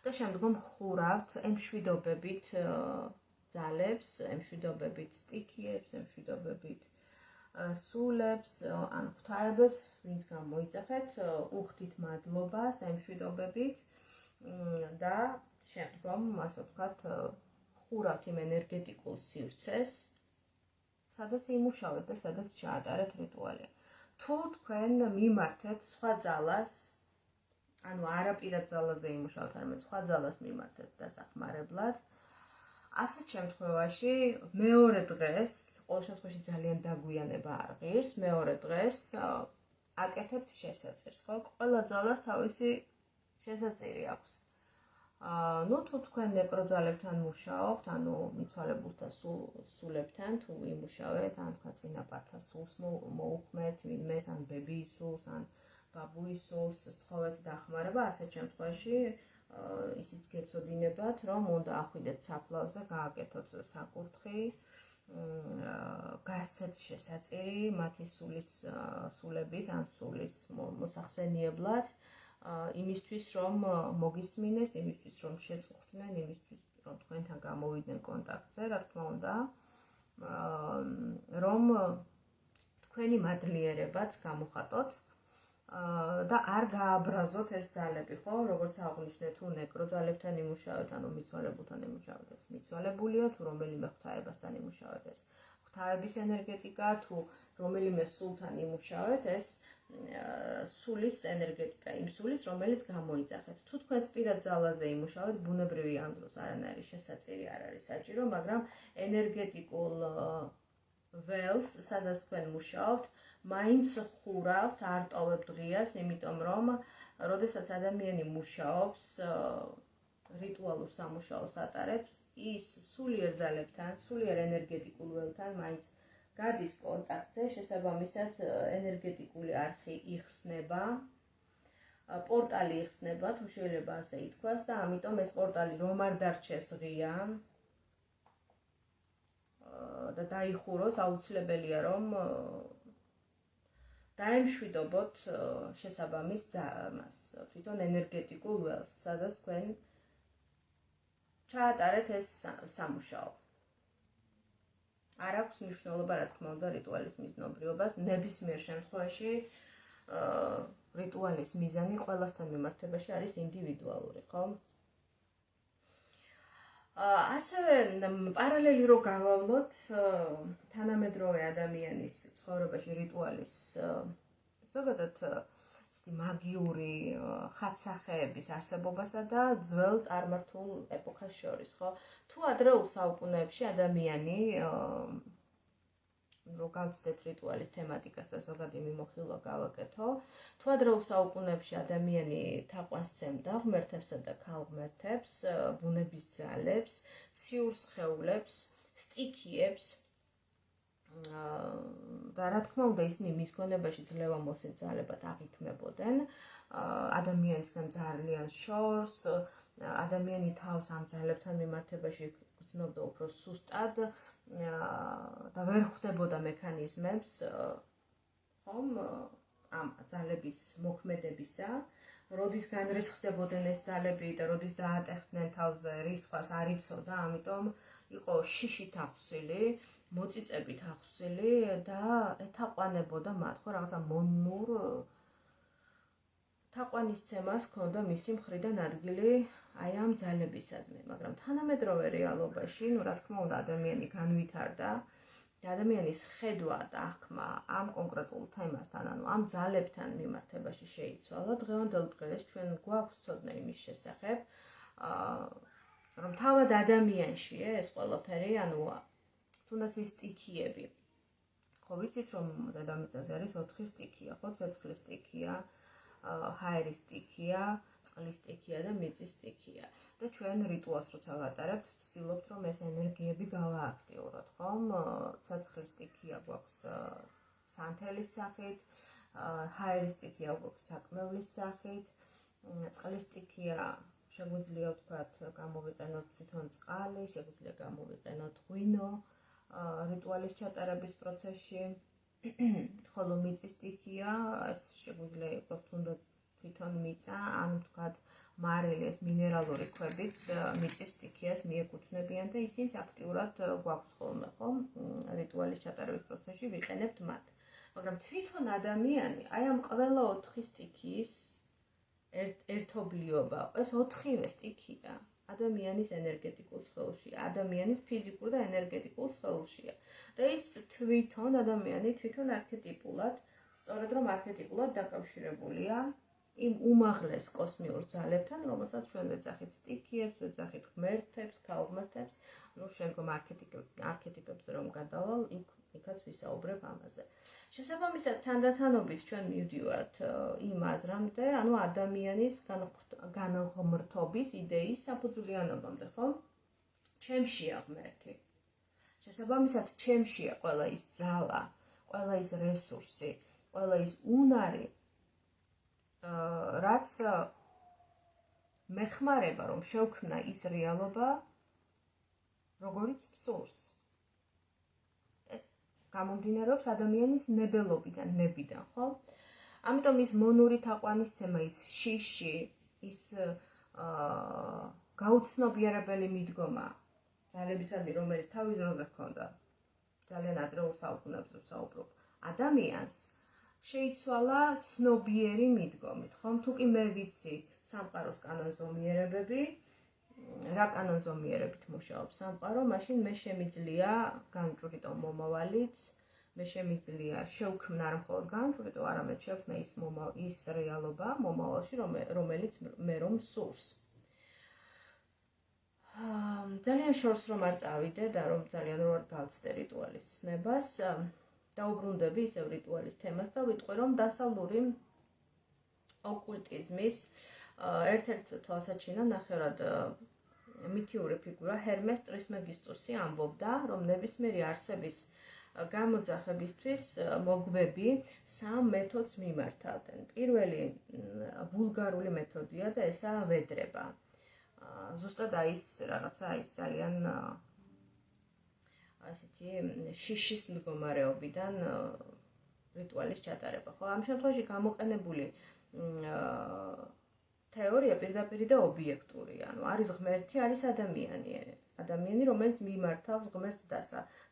და შემდგომ ხურავთ ემშვიდობებით ძალებს, ემშვიდობებით სტიქიებს, ემშვიდობებით სულებს, ან ღვთაებებს, ვინც გამოიძახეთ, უხდით მადლობას ემშვიდობებით და შემდგომ, ასე ვთქვათ, ხურავთ იმ ენერგეტიკულ სივრცეს, სადაც იმუშავეთ და სადაც ჩაატარეთ რიტუალი. თუ თქვენ მიმართეთ სხვა ძალას, ანუ არაპირად ძალაზე იმუშავთ, არამედ სხვა ძალას მიმართეთ დასახმარებლად, ასეთ შემთხვევაში მეორე დღეს, ყოველ შემთხვევაში ძალიან დაგვიანება არ ღირს, მეორე დღეს აკეთებთ შესაძირს, ხო? ყველა ძალას თავისი შესაწირი აქვს. ნუ თუ თქვენ ნეკროძალებთან მუშაობთ, ანუ მიცვალებულთა სულებთან თუ იმუშავეთ, ან თქვა წინაპართა სულს მოუხმეთ, ვინმეს, ან ბებიის სულს, ან ბაბუის სულს სთხოვეთ დახმარება, ასეთ შემთხვევაში ისიც გეცოდინებათ, რომ უნდა ახვიდეთ საფლავზე, გააკეთოთ საკურთხი, გასცეთ შესაწირი მათი სულების ან სულის მოსახსენიებლად, იმისთვის რომ მოგისმინეს, იმისთვის რომ შეწუხდნენ, იმისთვის რომ თქვენთან გამოვიდნენ კონტაქტზე, რა თქმა უნდა, რომ თქვენი მადლიერებაც გამოხატოთ და არ გააბრაზოთ ეს ძალები, ხო? როგორც აღვნიშნეთ, თუ ნეკროძალებთან იმუშავეთ, ანუ მიცვალებულთან იმუშავეთ, ეს მიცვალებულია, თუ რომელიმე ღვთაებასთან იმუშავეთ, ეს ღვთაების ენერგეტიკა, თუ რომელიმე სულთან იმუშავეთ, ეს სულის ენერგეტიკა, იმ სულის, რომელიც გამოიძახეთ. თუ თქვენ პირად ძალაზე იმუშავეთ, ბუნებრივი ამ დროს არანაირი შესაწირი არ არის საჭირო, მაგრამ ენერგეტიკულ ველს, სადაც თქვენ მუშაობთ, მაინც ხურავთ, არ ტოვებთ ღიას, იმიტომ რომ როდესაც ადამიანი მუშაობს, რიტუალურ სამუშაოს ატარებს, ის სულიერ ძალებთან, სულიერ ენერგეტიკულ ველთან მაინც გადის კონტაქტზე, შესაბამისად ენერგეტიკული არხი იხსნება, პორტალი იხსნება, თუ შეიძლება ასე ითქვას და ამიტომ ეს პორტალი რომ არ დარჩეს ღია და დაიხუროს, აუცილებელია რომ დაემშვიდობოთ შესაბამის მას, თვითონ ენერგეტიკულ ველს, სადაც თქვენ ჩაატარეთ ეს სამუშაო. არ აქვს მნიშვნელობა, რა თქმა უნდა, რიტუალის მიზნობრიობას, ნებისმიერ შემთხვევაში რიტუალის მიზანი ყველასთან მიმართებაში არის ინდივიდუალური, ხო? ასევე პარალელი რო გავავლოთ თანამედროვე ადამიანის ცხოვრებაში რიტუალის ზოგადად მაგიური ხატსახეების არსებობასა და ძველ წარმართულ ეპოქას შორის, ხო? თუ ადრეულ საუკუნეებში ადამიანი რო გავცდეთ რიტუალის თემატიკას და ზოგადი მიმოხილვა გავაკეთო, თუ ადრეულ საუკუნეებში ადამიანი თაყვანს სცემდა ღმერთებსა და ქალღმერთებს, ბუნების ძალებს, ციურ სხეულებს, სტიქიებს და რა თქმა უნდა ისინი მის გონებაში ძლევამოსილ ძალებად აღიქმებოდნენ, ადამიანისგან ძალიან შორს, ადამიანი თავს ამ ძალებთან მიმართებაში გრძნობდა უფრო სუსტად და ვერ ხვდებოდა მექანიზმებს, ხომ, ამ ძალების მოქმედებისა, როდის განრისხდებოდნენ ეს ძალები და როდის დაატეხდნენ თავზე რისხვას არ იცოდა, ამიტომ იყო შიშით ახსილი, მოწიწებით ახსილი და ეთაყვანებოდა მათ, ხო, რაღაცა მონურ თაყვანისცემას ჰქონდა მისი მხრიდან ადგილი აი ამ ძალებისადმი, მაგრამ თანამედროვე რეალობაში, ნუ რა თქმა უნდა, ადამიანი განვითარდა და ადამიანის ხედვა და აღქმა ამ კონკრეტულ თემასთან, ანუ ამ ძალებთან მიმართებაში შეიცვალა. დღევანდელ დღეს ჩვენ გვაქვს ცოდნა იმის შესახებ, რომ თავად ადამიანშია ეს ყველაფერი, ანუ თუნდაც ის სტიქიები. ხო ვიცით, რომ დედამიწაზე არის 4 სტიქია, ხო, ცეცხლის სტიქია, ჰაერის სტიქია, წყლის სტიქია და მიწის სტიქია. და ჩვენ რიტუალს როცა ვატარებთ, ვცდილობთ რომ ეს ენერგიები გავააქტიუროთ, ხომ? ცეცხლის სტიქია გვაქვს სანთელის სახით, ჰაერის სტიქია გვაქვს საკმევლის სახით, წყლის სტიქია შეგვიძლია ვთქვათ გამოვიყენოთ თვითონ წყალი, შეგვიძლია გამოვიყენოთ ღვინო რიტუალის ჩატარების პროცესში. ხოლო მიწის სტიქია, ეს შეგვიძლია იყოს თუნდაც თვითონ მიწა, ან ვთქვათ მარილი, ეს მინერალური ქვებიც მიწის სტიქიას მიეკუთვნებიან და ისინიც აქტიურად გვაქვს ხოლმე, ხო? რიტუალის ჩატარების პროცესში ვიყენებთ მათ. მაგრამ თვითონ ადამიანი, აი ამ ყველა 4 სტიქიის ერთობლიობა, ეს 4-ვე სტიქია ადამიანის ენერგეტიკულ სხეულში, ადამიანის ფიზიკურ და ენერგეტიკულ სხეულშია. და ის თვითონ ადამიანი თვითონ არქეტიპულად, სწორედ რომ არქეტიპულად დაკავშირებულია იმ უმაღლეს კოსმიურ ძალებთან, რომელსაც ჩვენ ვეძახით სტიქიებს, ვეძახით ღმერთებს, ქალღმერთებს, ну შემდგომ არქეტიპებს რომ გადავალ, იქაც ვისაუბრებ ამაზე. შესაბამისად, თანდათანობით ჩვენ მივდივართ იმ აზრამდე, ანუ ადამიანის განღმრთობის იდეის საფუძვლიანობამდე, ხო? ჩემშია ღმერთი. შესაბამისად, ჩემშია ყველა ის ძალა, ყველა ის რესურსი, ყველა ის უნარი, რაც მეხმარება რომ შევქმნა ის რეალობა, როგორიც მსურს. ეს გამომდინარეობს ადამიანის ნებელობიდან, ნებიდან, ხო? ამიტომ ის მონური თაყვანისცემა, ის შიში, ის გაუცნობიერებელი მიდგომა ძალებისადმი, რომელიც თავის დროზე ჰქონდა, ძალიან ადრეულ საუკუნეებზე ვსაუბრობ, ადამიანს შეიცვალა ცნობიერი მიდგომით, ხომ? თუ კი მე ვიცი სამყაროს კანონზომიერებები, რა კანონზომიერებით მუშაობს სამყარო, მაშინ მე შემიძლია განჭვრიტო მომავალიც, მე შემიძლია შევქმნა არ მხოლოდ განჭვრიტო, არამედ შევქმნა ის რეალობა მომავალში, რომელიც მე რომ სურს. ძალიან შორს რომ არ წავიდე და რომ ძალიან რომ არ გავცდე რიტუალის ცნებას, დაუბრუნდები ისევ რიტუალის თემას და ვიტყვი რომ დასავლური ოკულტიზმის ერთ-ერთ თვალსაჩინო ნახევრად მითიური ფიგურა ჰერმეს ტრისმეგისტუსი ამბობდა, რომ ნებისმიერი არსების გამოძახებისთვის მოგვები 3 მეთოდს მიმართავდნენ. პირველი ვულგარული მეთოდია და ესაა ვედრება. ზუსტად ის რაღაცა ის ძალიან ასეთი შიშის მდგომარეობიდან რიტუალის ჩატარება. ხო, ამ შემთხვევაში გამოყენებული თეორია პირდაპირ და ობიექტურია. ანუ არის ღმერთი, არის ადამიანი, რომელიც მიმართავს ღმერთს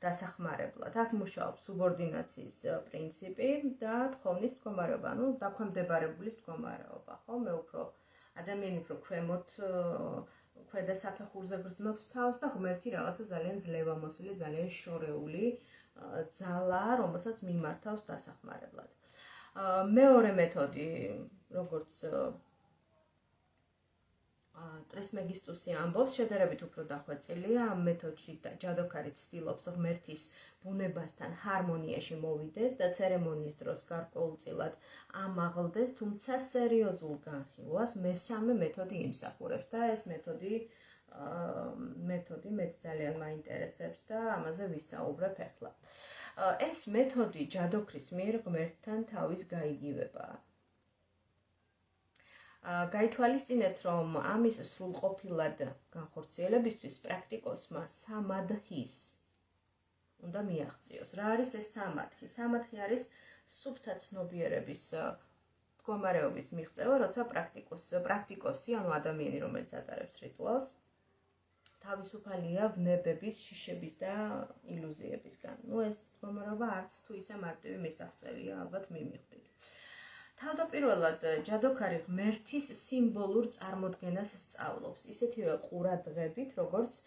დასახმარებლად. აქ მუშაობს სუბორდინაციის პრინციპი და თხოვნის მდგომარეობა, ანუ დაქვემდებარებულის მდგომარეობა. ხო, მე ადამიანი უფრო ქვემოთ ქვედა საფეხურზე გრძნობს თავს და ღმერთი რაღაცა ძალიან ძლევამოსილი, ძალიან შორეული ძალა, რომელსაც მიმართავს დასახმარებლად. მეორე მეთოდი, როგორც ტრისმეგისტუსი ამბობს, შედარებით უფრო დახვეწილია. ამ მეთოდში ჯადოქარი ცდილობს ღმერთის ბუნებასთან ჰარმონიაში მოვიდეს და ცერემონიის დროს გარკვეულწილად ამაღლდეს, თუმცა სერიოზულ განხილვას მესამე მეთოდი იმსახურებს და ეს მეთოდი მეც ძალიან მაინტერესებს და ამაზე ვისაუბრებ ახლა. ეს მეთოდი ჯადოქრის მიერ ღმერთთან თავის გაიგივებაა. გაითვალისწინეთ, რომ ამის სრულყოფილად განხორციელებისთვის პრაქტიკოსმა სამადჰის უნდა მიაღწიოს. რა არის ეს სამადჰი? სამადჰი არის სუფთა ცნობიერების მდგომარეობის მიღწევა, როცა პრაქტიკოსი, ანუ ადამიანი, რომელიც ატარებს რიტუალს, თავისუფალია ვნებების, შიშების და ილუზიებისგან. ეს მდგომარეობა არც თუ ისე მარტივი მისაღწევია, ალბათ მიმივხვდით. თავდაპირველად ჯადოქარი ღმერთის სიმბოლურ წარმოდგენას სწავლობს, ისეთივე ყურადღებით, როგორც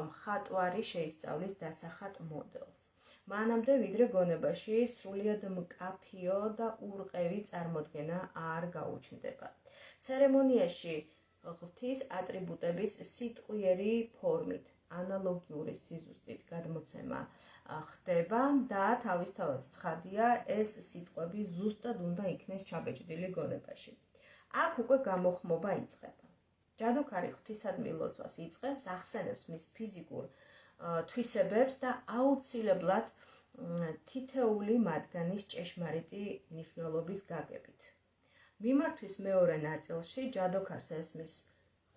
მხატვარი შეისწავლის დასახატ მოდელს. მანამდე, ვიდრე გონებაში სრულიად მკაფიო და ურყევი წარმოდგენა არ გაუჩნდება. ცერემონიაში ღვთის ატრიბუტების სიტყვიერი ფორმით, ანალოგიური სიზუსტით გადმოცემა ხდება და თავისთავად ცხადია, ეს სიტყვები ზუსტად უნდა იქნეს ჩაბეჭდილი გონებაში. აქ უკვე გამოხმობა იწყება. ჯადოქარი ღვთისადმი ლოცვას იწყებს, ახსენებს მის ფიზიკურ თვისებებს და აუცილებლად თითეული მათგანის ჭეშმარიტი მნიშვნელობის გაგებით. მიმართვის მეორე ნაწილში ჯადოქარს ესმის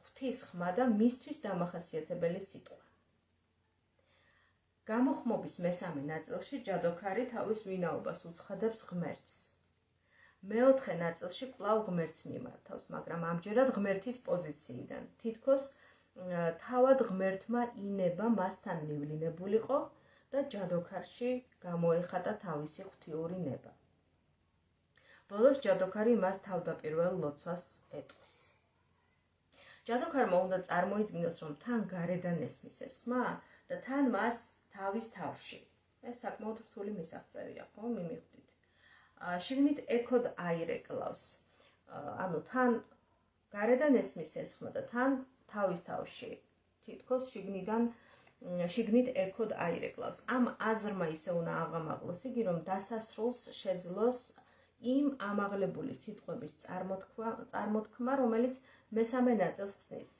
ღვთის ხმა და მისთვის დამახასიათებელი სიტყვა. გამოხმობის მესამე ნაწილში ჯადოქარი თავის ვინაობას უცხადებს ღმერთს. მეოთხე ნაწილში კვლავ ღმერთს მიმართავს, მაგრამ ამჯერად ღმერთის პოზიციიდან. თითქოს თავად ღმერთმა ინება მასთან მივლინებულიყო და ჯადოქარში გამოეხატა თავისი ღვთიური ნება. ბოლოს ჯადოქარი მას თავდაპირველ ლოცვას ეტყვის. ჯადოქარმა უნდა წარმოიდგინოს, რომ თან გარედან ესმის ეს ხმა და თან მას თავის თავში. ეს საკმაოდ რთული მისაღწევია, ხო, მიმივხვდით. შიგნით ექოდ აირეკლავს. ანუ თან გარედან ესმის ეს ხმა და თან თავის თავში. თითქოს შიგნით ექოდ აირეკლავს. ამ აზრმა ისე უნდა აღამაღლოს იგი, რომ დასასრულს შეძლოს იმ ამაღლებული სიტყვების წარმოთქმა, რომელიც მესამე ნაწილს ხსნის.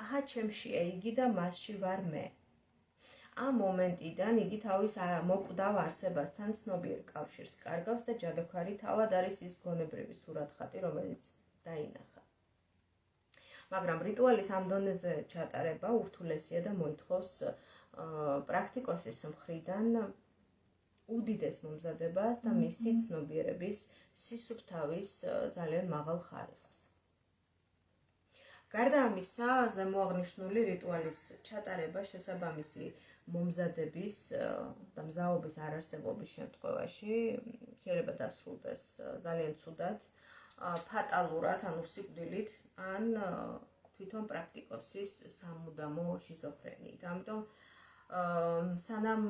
აჰა, ჩემშია იგი და მასში ვარ მე. ამ მომენტიდან იგი თავის მოკვდავ არსებასთან ცნობიერ კავშირს კარგავს და ჯადოქარი თავად არის ის გონებრივი სურათხატი, რომელიც დაინახა. მაგრამ რიტუალის ამ დონეზე ჩატარება ურთულესია და მოითხოვს პრაქტიკოსის მხრიდან უდიდეს მომზადებას და მისი ცნობიერების სისუფთავის ძალიან მაღალ ხარისხს. გარდა ამისა, ზემოაღნიშნული რიტუალის ჩატარება შესაბამისი მომზადების და მზაობის არარსებობის შემთხვევაში შეიძლება დასრულდეს ძალიან ცუდად, ფატალურად, ანუ სიკვდილით, ან თვითონ პრაქტიკოსის სამუდამო შიზოფრენიით. ამიტომ სანამ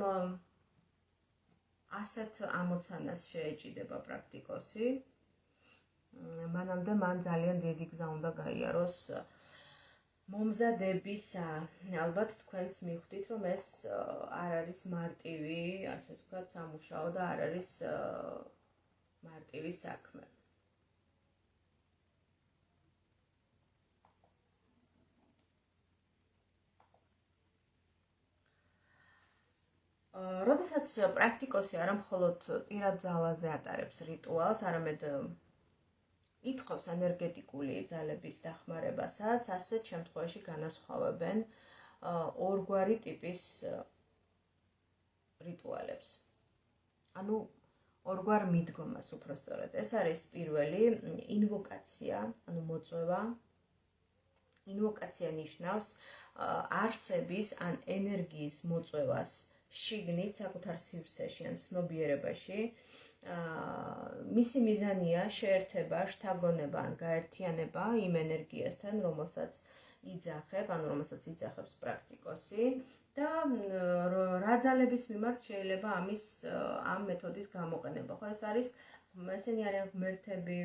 ასეთ ამოცანას შეეჭიდება პრაქტიკოსი, მანამდე მან ძალიან დიდი გზა უნდა გაიაროს მომზადებისა. ალბათ თქვენც მიხვდით, რომ ეს არ არის მარტივი, ასე ვთქვათ, სამუშაო და არ არის მარტივი საქმე. როდესაც პრაქტიკოსი არა მხოლოდ პირად ძალაზე ატარებს რიტუალს, არამედ ითხოვს ენერგეტიკული ძალების დახმარებასაც, ასეთ შემთხვევაში განასხვავებენ ორგვარი ტიპის რიტუალებს. ანუ ორგვარ მიდგომას უпростоრად. ეს არის პირველი ინვოკაცია, ანუ მოწვევა. ინვოკაცია ნიშნავს არსების ან ენერგიის მოწვევას შიგნით საკუთარ სივრცეში ან ცნობიერებაში. მისი მიზანია შეერთება, შთაგონება ან გაერთიანება იმ ენერგიასთან, რომელსაც იძახებს პრაქტიკოსი და რა ძალების მიმართ შეიძლება ამ მეთოდის გამოყენება. ხო, ეს არის ესენი არიან ღმერთები,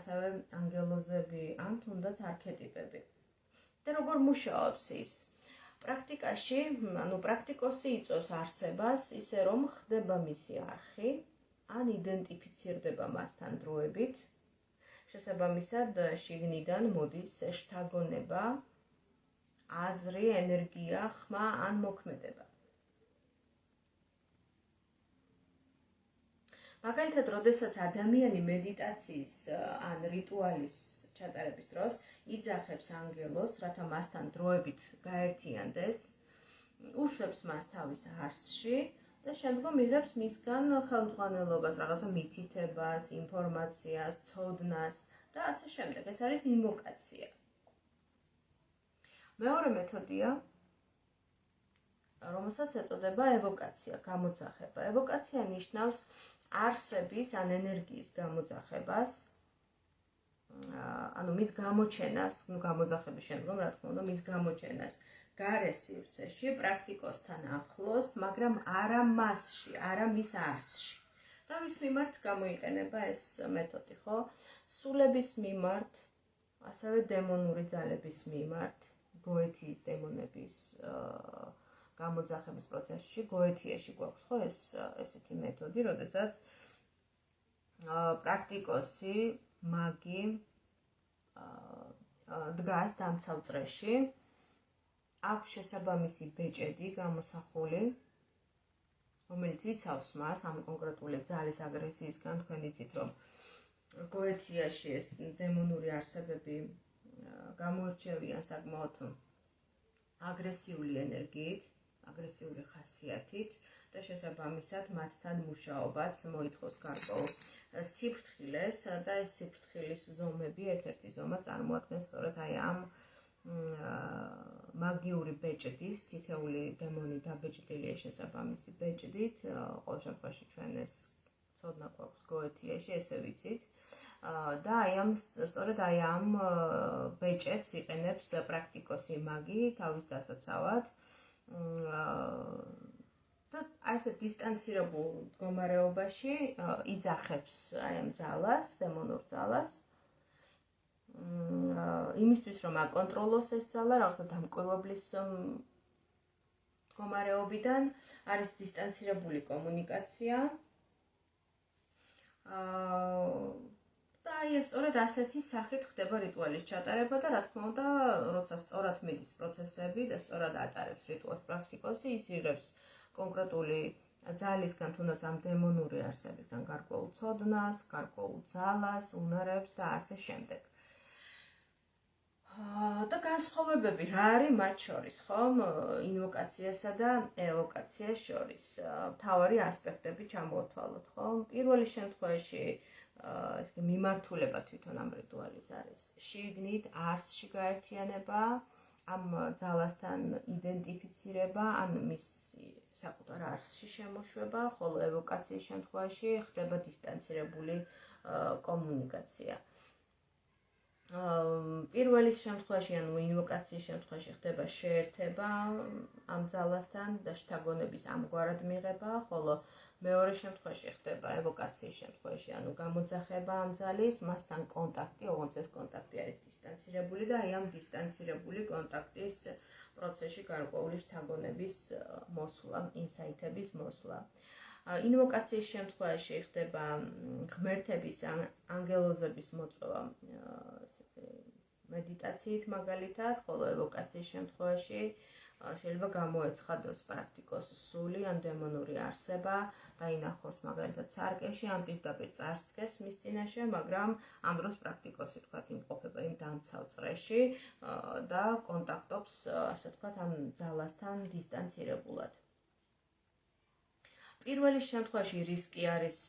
ასევე ანგელოზები, ან თუნდაც არქეტიპები. და როგორ მუშაობს ის? პრაქტიკაში, ანუ პრაქტიკოსი იწვევს არსებას, ისე რომ ხდება მისი არხი, ან იდენტიფიცირდება მასთან დროებით. შესაბამისად, შიგნიდან მოდის შთაგონება, აზრი, ენერგია, ხმა ან მოქმედება. მაგალითად, როდესაც ადამიანი მედიტაციის ან რიტუალის ჩატარების დროს იძახებს ანგელოს, რათა მასთან დროებით გაერთიანდეს, უშვებს მას თავის არსში და შემდგომ იღებს მისგან ხელმძღვანელობას, რაღაცა მითითებას, ინფორმაციას, ცოდნას და ასე შემდეგ. ეს არის ინვოკაცია. მეორე მეთოდია, რომელსაც ეწოდება ევოკაცია, გამოძახება. ევოკაცია ნიშნავს არსების ან ენერგიის გამოძახებას, ანუ მის გამოჩენას, გამოძახების შემდგომ, რა თქმა უნდა, მის გამოჩენას გარე სივრცეში, პრაქტიკოსთან ახლოს, მაგრამ არა მასში, არა მის არსში. და მის მიმართ გამოიყენება ეს მეთოდი, ხო? სულების მიმართ, ასევე დემონური ძალების მიმართ, გოეთიის დემონების გამოძახების პროცესში, გოეთიაში გვაქვს, ხო, ესეთი მეთოდი, როდესაც პრაქტიკოსი მაგი დგას დამცავ წრეში. აქვს შესაბამისი ბეჭედი გამოსახული, რომელიც იცავს მას ამ კონკრეტული ძალის აგრესიისგან. თქვენ იცით, რომ გოეთიაში ეს დემონური არსებები გამოირჩევიან საკმაოდ აგრესიული ენერგიით, აგრესიული ხასიათით და შესაბამისად მათთან მუშაობაც მოითხოვს გარკვეულ სიფრთხილეს და ეს სიფრთხილის ზომები, ერთ-ერთი ზომა წარმოადგენს სწორედ აი ამ მაგიური ბეჭდის, თითეული დემონი დაბეჭდილია შესაბამისი ბეჭდით. ყოველ შემთხვევაში ჩვენ ეს ცოდნა გვაქვს გოეთიაში, ესე ვიცით. და სწორედ აი ამ ბეჭედს იყენებს პრაქტიკოსი მაგი თავის დასაცავად. და აი ესე დისტანცირებულ მდგომარეობაში იძახებს აი ამ ძალას, დემონურ ძალას. იმისთვის რომ აკონტროლოს ეს ძალა, რაღაცა დამკვირვებლის მდგომარეობიდან არის დისტანცირებული კომუნიკაცია. და აი ეს სწორედ ასეთი სახით ხდება რიტუალის ჩატარება და რა თქმა უნდა, როცა სწორად მიდის პროცესები და სწორად ატარებს რიტუალს პრაქტიკოსი, ის იღებს კონკრეტული ძალისგან, თუნდაც ამ დემონური არსებისგან გარკვეულ ცოდნას, გარკვეულ ძალას, უნარებს და ასე შემდეგ. და განსხვავებები რა არის მათ შორის, ხომ? ინვოკაციასა და ევოკაციას შორის. მთავარი ასპექტები ჩამოვთვალოთ, ხომ? პირველი შემთხვევაში მიმართულება თვითონ ამ რიტუალის არის შიგნით, არსში გაერთიანება, ამ ძალასთან იდენტიფიცირება, ან მის საკუთარ არსში შემოშვება, ხოლო ევოკაციის შემთხვევაში ხდება დისტანცირებული კომუნიკაცია. პირველი შემთხვევაში, ანუ ინვოკაციის შემთხვევაში ხდება შეერთება ამ ძალასთან და შთაგონების ამგვარად მიღება, ხოლო მეორე შემთხვევაში ხდება ევოკაციის შემთხვევაში, ანუ გამოძახება ამ ძალის, მასთან კონტაქტი, ოღონდ ეს კონტაქტი არის დისტანცირებული და აი ამ დისტანცირებული კონტაქტის პროცესში გარკვეული შთაგონების მოსვლა, ინსაიტების მოსვლა. ინვოკაციის შემთხვევაში ხდება ღმერთების ანგელოზების მოწვევა მედიტაციით მაგალითად, ხოლო ევოკაციის შემთხვევაში შეიძლება გამოეცხადოს პრაქტიკოსს სული ან დემონური არსება, დაინახოს მაგალითად სარკეში, ან პირდაპირ წარსდგეს მის წინაშე, მაგრამ ამ დროს პრაქტიკოსი თქვათ იმყოფება იმ დამცავ წრეში და კონტაქტობს, ასე თქვათ, ამ ძალასთან დისტანცირებულად. პირველი შემთხვევაში რისკი არის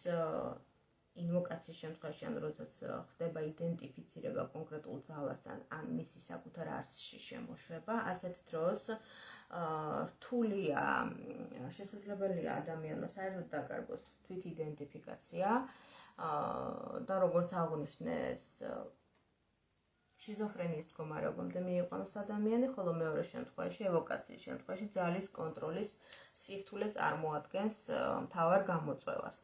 ინვოკაციის შემთხვევაში, ან როდესაც ხდება იდენტიფიცირება კონკრეტულ ძალასთან, ან მისი საკუთარ არსში შემოშვება, ასეთ დროს რთულია, შესაძლებელია ადამიანმა საერთოდ დაკარგოს თვით იდენტიფიკაცია და როგორც აღნიშნეს, შიზოფრენიის მდგომარეობამდე მიიყვანოს ადამიანი, ხოლო მეორე შემთხვევაში, ევოკაციის შემთხვევაში ძალის კონტროლის სირთულე წარმოადგენს მთავარ გამოწვევას.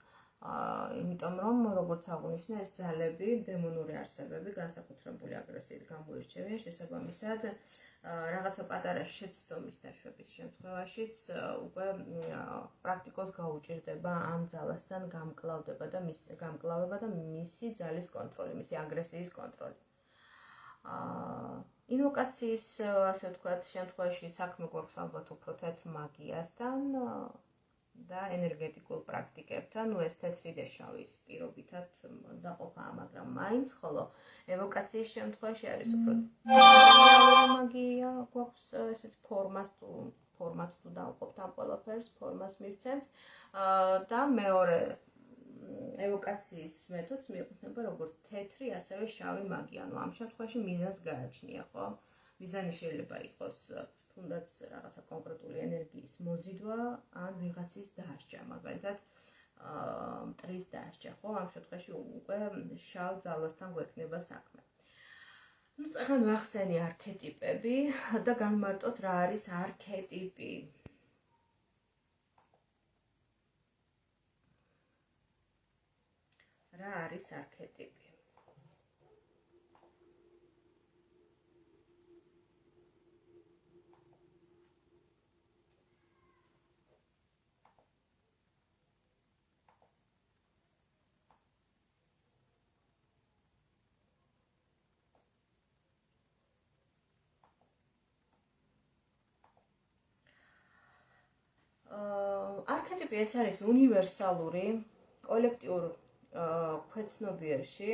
იმიტომ რომ, როგორც აღნიშნე, ეს ძალები, დემონური არსებები, განსაკუთრებული აგრესიით გამოირჩევიან, შესაბამისად, რაღაცა პატარა შეცდომის დაშვების შემთხვევაშიც უკვე პრაქტიკოს გაუჭირდება ამ ძალასთან გამკლავება და მისი ძალის კონტროლი, მისი აგრესიის კონტროლი. ინვოკაციის, ასე ვთქვათ, შემთხვევაში საქმე გვაქვს ალბათ უფრო თეთრ მაგიასთან და ენერგეტიკულ პრაქტიკებთან, ეს თეთრი და შავი პირობითად დაყოფაა, მაგრამ მაინც, ხოლო ევოკაციის შემთხვევაში არის უფრო მაგია, გვაქვს ესეთ ფორმას თუ დავყოფთ ამ ყველაფერს, ფორმას მივცემთ და მეორე ევოკაციის მეთოდს მიეკუთვნება როგორც თეთრი, ასევე შავი მაგია. ანუ ამ შემთხვევაში მიზანს გააჩნია, ხო? მიზანი შეიძლება იყოს თუნდაც რაღაცა კონკრეტული ენერგიის მოზიდვა, ან ვიღაცის დასჯა, მაგალითად, მტრის დასჯა, ხო? ამ შემთხვევაში უკვე შავ ძალასთან გვექნება საქმე. Ну, წახან ვახსენი არქეტიპები და განმარტოთ რა არის არქეტიპი. რა არის არქეტიპი? არქეტიპი ეს არის უნივერსალური კოლექტიურ ქვეცნობიერში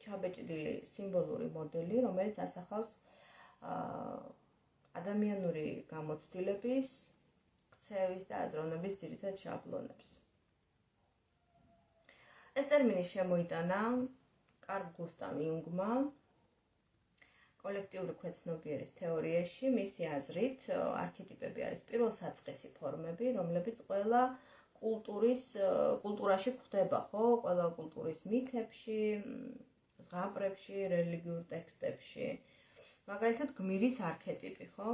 ჩაბეჭდილი სიმბოლური მოდელი, რომელიც ასახავს ადამიანური გამოცდილების, ქცევის და აზროვნების ძირითად შაბლონებს. ეს ტერმინი შემოიტანა კარლ გუსტავ იუნგმა კოლექტიური ქვეცნობიერის თეორიაში. მისი აზრით, არქეტიპები არის პირველსაწყისი ფორმები, რომლებიც ყველა კულტურაში გვხვდება, ხო? ყველა კულტურის მითებში, ზღაპრებში, რელიგიურ ტექსტებში. მაგალითად, გმირის არქეტიპი, ხო?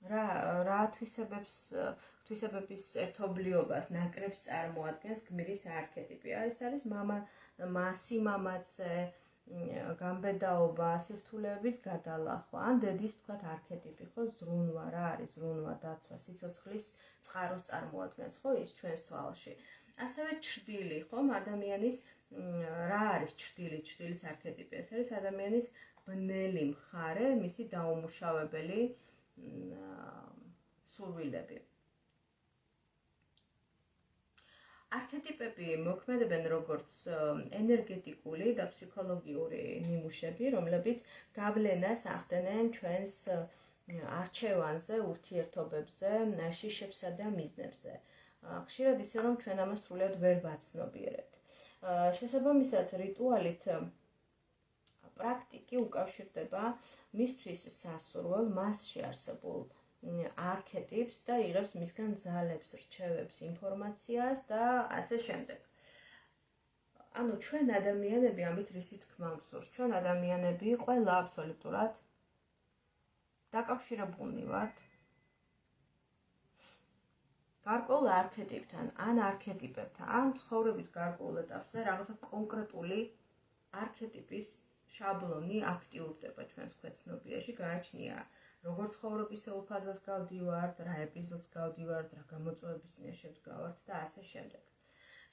რა თვისებების ერთობლიობას ნაკრებს წარმოადგენს გმირის არქეტიპი. არის სიმამაცე, გამბედაობა, სირთულეების გადალახვა, ან დედის თქვათ არქეტიპი, ხო, ზრუნვა, რა არის ზრუნვა, დაცვა, სიცოცხლის წყაროს წარმოადგენს, ხო, ის ჩვენს თვალში. ასევე ჩრდილი, ხომ, ადამიანის რა არის ჩრდილი, ჩრდილის არქეტიპი, ეს არის ადამიანის ბნელი მხარე, მისი დაუმუშავებელი სურვილები. არქეტიპები მოქმედებენ როგორც ენერგეტიკული და ფსიქოლოგიური ნიმუშები, რომლებიც გავლენას ახდენენ ჩვენს არჩევანზე, ურთიერთობებზე, შიშებსა და მიზნებზე. ხშირად ისე, რომ ჩვენ ამას სრულად ვერ ვაცნობიერებთ. შესაბამისად, რიტუალით პრაქტიკი უკავშირდება მისთვის სასურველ, მასში არსებულ არქეტიპს და იღებს მისგან ძალებს, რჩევებს, ინფორმაციას და ასე შემდეგ. ანუ ჩვენ ადამიანები ამით რისი თქმა მსურს? ჩვენ ადამიანები ყველა აბსოლუტურად დაკავშირებულნი ვართ გარკვეულ არქეტიპთან, ან არქეტიპებთან, ან ცხოვრების გარკვეულ ეტაპზე რაღაცა კონკრეტული არქეტიპის შაბლონი აქტიურდება ჩვენს ქვეცნობიერში, გააჩნია როგორ ცხოვრებისეულ ფაზას გავდივართ, რა ეპიზოდს გავდივართ, რა გამოწვევების წინაშე შევდგავართ და ასე შემდეგ.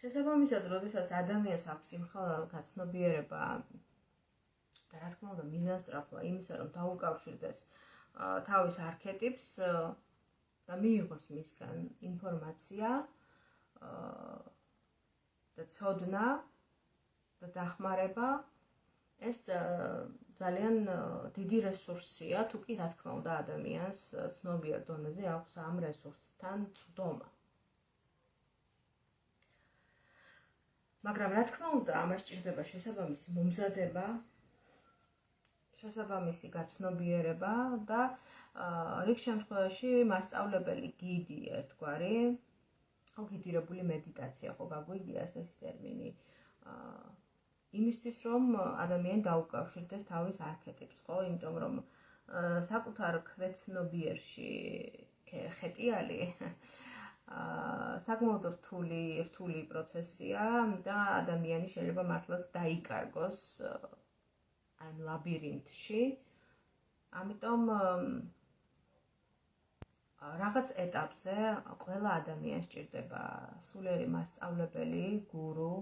შესაბამისად, როდესაც ადამიანს აქვს იმხელა გაცნობიერება და რა თქმა უნდა მიზანსწრაფვა იმისა, რომ დაუკავშირდეს თავის არქეტიპს და მიიღოს მისგან ინფორმაცია და ცოდნა და დახმარება, ეს ძალიან დიდი რესურსია, თუ კი რა თქმა უნდა ადამიანს ცნობიერ დონეზე აქვს ამ რესურსთან წვდომა. მაგრამ რა თქმა უნდა, ამას სჭირდება შესაბამისი მომზადება, შესაბამისი გაცნობიერება და რიგ შემთხვევაში მასწავლებელი გიდი ერთგვარი, გიდირებული მედიტაცია, ხო გაგვიგია ეს ტერმინი. იმისთვის, რომ ადამიანი დაუკავშირდეს თავის არქეტიპს, ხო, იმიტომ რომ საკუთარ ქვეცნობიერში ხეტიალი საკმაოდ რთული პროცესია და ადამიანი შეიძლება მართლაც დაიკარგოს ამ ლაბირინთში. ამიტომ რაღაც ეტაპზე ყველა ადამიანს სჭირდება სულიერი მასწავლებელი, გურუ,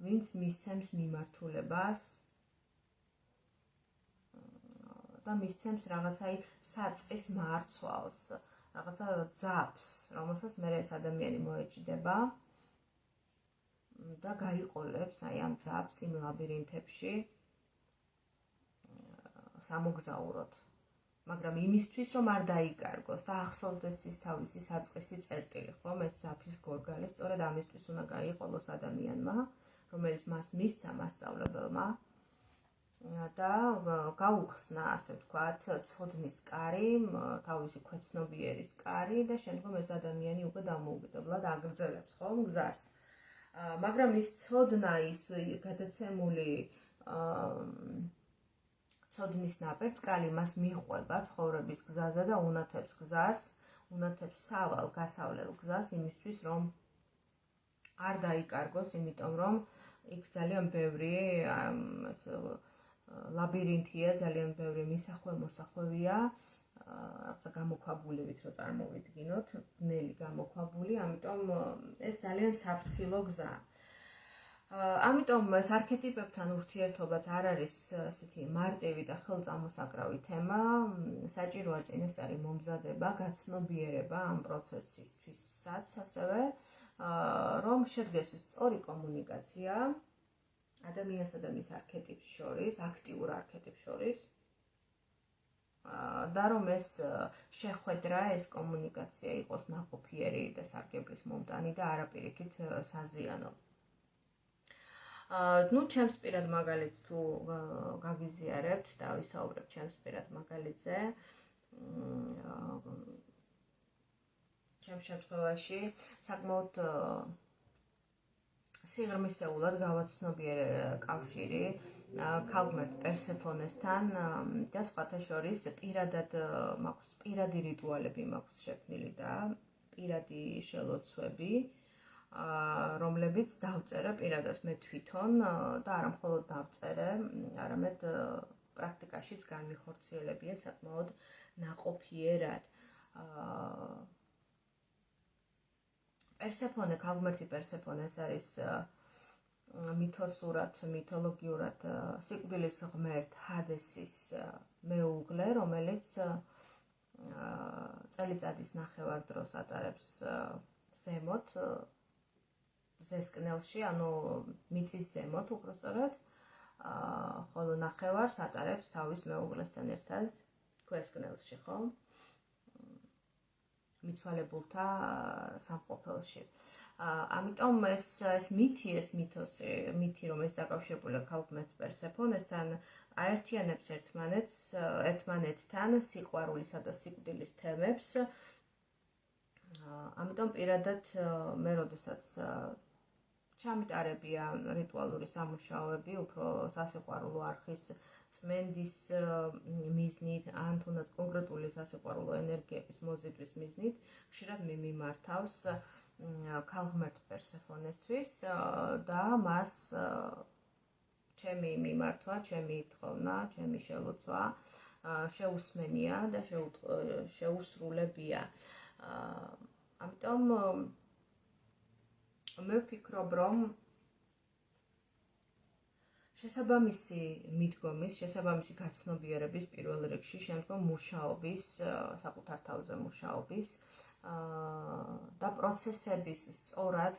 ვინც მისცემს მიმართულებას და მისცემს რაღაცა საწყის მარცვალს, რაღაცა ძაფს, რომელსაც მე ეს ადამიანი მოეჭდება და გაიყოლებს ამ ძაფს იმ ლაბირინთებში სამოგზაუროდ. მაგრამ იმისთვის, რომ არ დაიკარგოს და ახსოვდეს ის თავისი საწყისი წერტილი, ხომ, ეს ძაფის გორგალი, სწორედ ამისთვის უნდა გაიყოლოს ადამიანმა, რომელიც მას მისცა მასწავლებელმა და გაუხსნა, ასე ვთქვათ, ცოდნის კარი, თავისი ქვეცნობიერის კარი და შემდგომ ეს ადამიანი უკვე დამოუკიდებლად აგრძელებს, ხომ, გზას. მაგრამ ის ცოდნა, ის გადაცემული ცოდნის ნაპერწკალი მას მიჰყვება ცხოვრების გზაზე და უნათებს გზას, უნათებს სავალ გასავლელ გზას იმისთვის, რომ არ დაიკარგოს, იმიტომ რომ იქ ძალიან ბევრი ლაბირინთია, ძალიან ბევრი მისახვე-მოსახვევია, რაღაცა გამოქვაბულებით რო წარმოვიდგინოთ, ბნელი გამოქვაბული, ამიტომ ეს ძალიან საფრთხილო გზაა. ამიტომ ეს არქეტიპებთან ურთიერთობაც არ არის ესეთი მარტივი და ხელწამოსაკრავი თემა, საჭიროა წინასწარი მომზადება, გაცნობიერება ამ პროცესისთვისაც ასევე, რომ შედგეს სწორი კომუნიკაცია ადამიანსა და მის არქეტიპს შორის, აქტიურ არქეტიპს შორის და რომ ეს შეხვედრა, ეს კომუნიკაცია იყოს ნაყოფიერი და სარგებლის მომტანი და არა პირიქით საზიანო. ნუ ჩემს პირად მაგალითს თუ გაგიზიარებთ და ვისაუბრებთ ჩემს პირად მაგალითზე. ჩემს შემთხვევაში საკმაოდ სიღრმისეულად გავაცნობიერე კავშირი ქალღმერთ პერსეფონესთან და სხვათა შორის პირადად მაქვს პირადი რიტუალები მაქვს შექმნილი და პირადი შელოცვები, რომლებიც დავწერე პირადად მე თვითონ და არა მხოლოდ დავწერე, არამედ პრაქტიკაშიც განვიხორციელებია საკმაოდ ნაყოფიერად. პერსეფონე, ქალღმერთი პერსეფონე ეს არის მითოსურად, მითოლოგიურად სიკვდილის ღმერთ ჰადესის მეუღლე, რომელიც წელიწადის ნახევარ-დროს ატარებს ზემოთ ზესკნელში, ანუ მიწის ზემოთ უпростоრად, ხოლო ნახევარს ატარებს თავის მეუღლესთან ერთად ქვესკნელში, ხო? მიცვალებულთა სამყოფელში. ამიტომ ეს მითი, ეს მითოსი, რომელიც დაკავშირებულია ქალღმერთ პერსეფონესთან, აერთიანებს ერთმანეთთან სიყვარულისა და სიკვდილის თემებს. ამიტომ პირადად მე როდესაც ჩამიტარებია რიტუალური სამუშაოები, უფრო სასიყვარულო არხის წმენდის მიზნით, ან თუნდაც კონკრეტული სასიყვარულო ენერგიების მოზიდვის მიზნით, ხშირად მიმართავს ქალღმერთ პერსეფონესთვის და მას ჩემი მიმართვა, ჩემი თხოვნა, ჩემი შელოცვა შეუსმენია და შეუსრულებია. ამიტომ მე ვფიქრობ, რომ შესაბამისი მიდგომის, შესაბამისი გაცნობიერების პირველ რიგში, შემდგომ მუშაობის, საკუთარ თავზე მუშაობის და პროცესების სწორად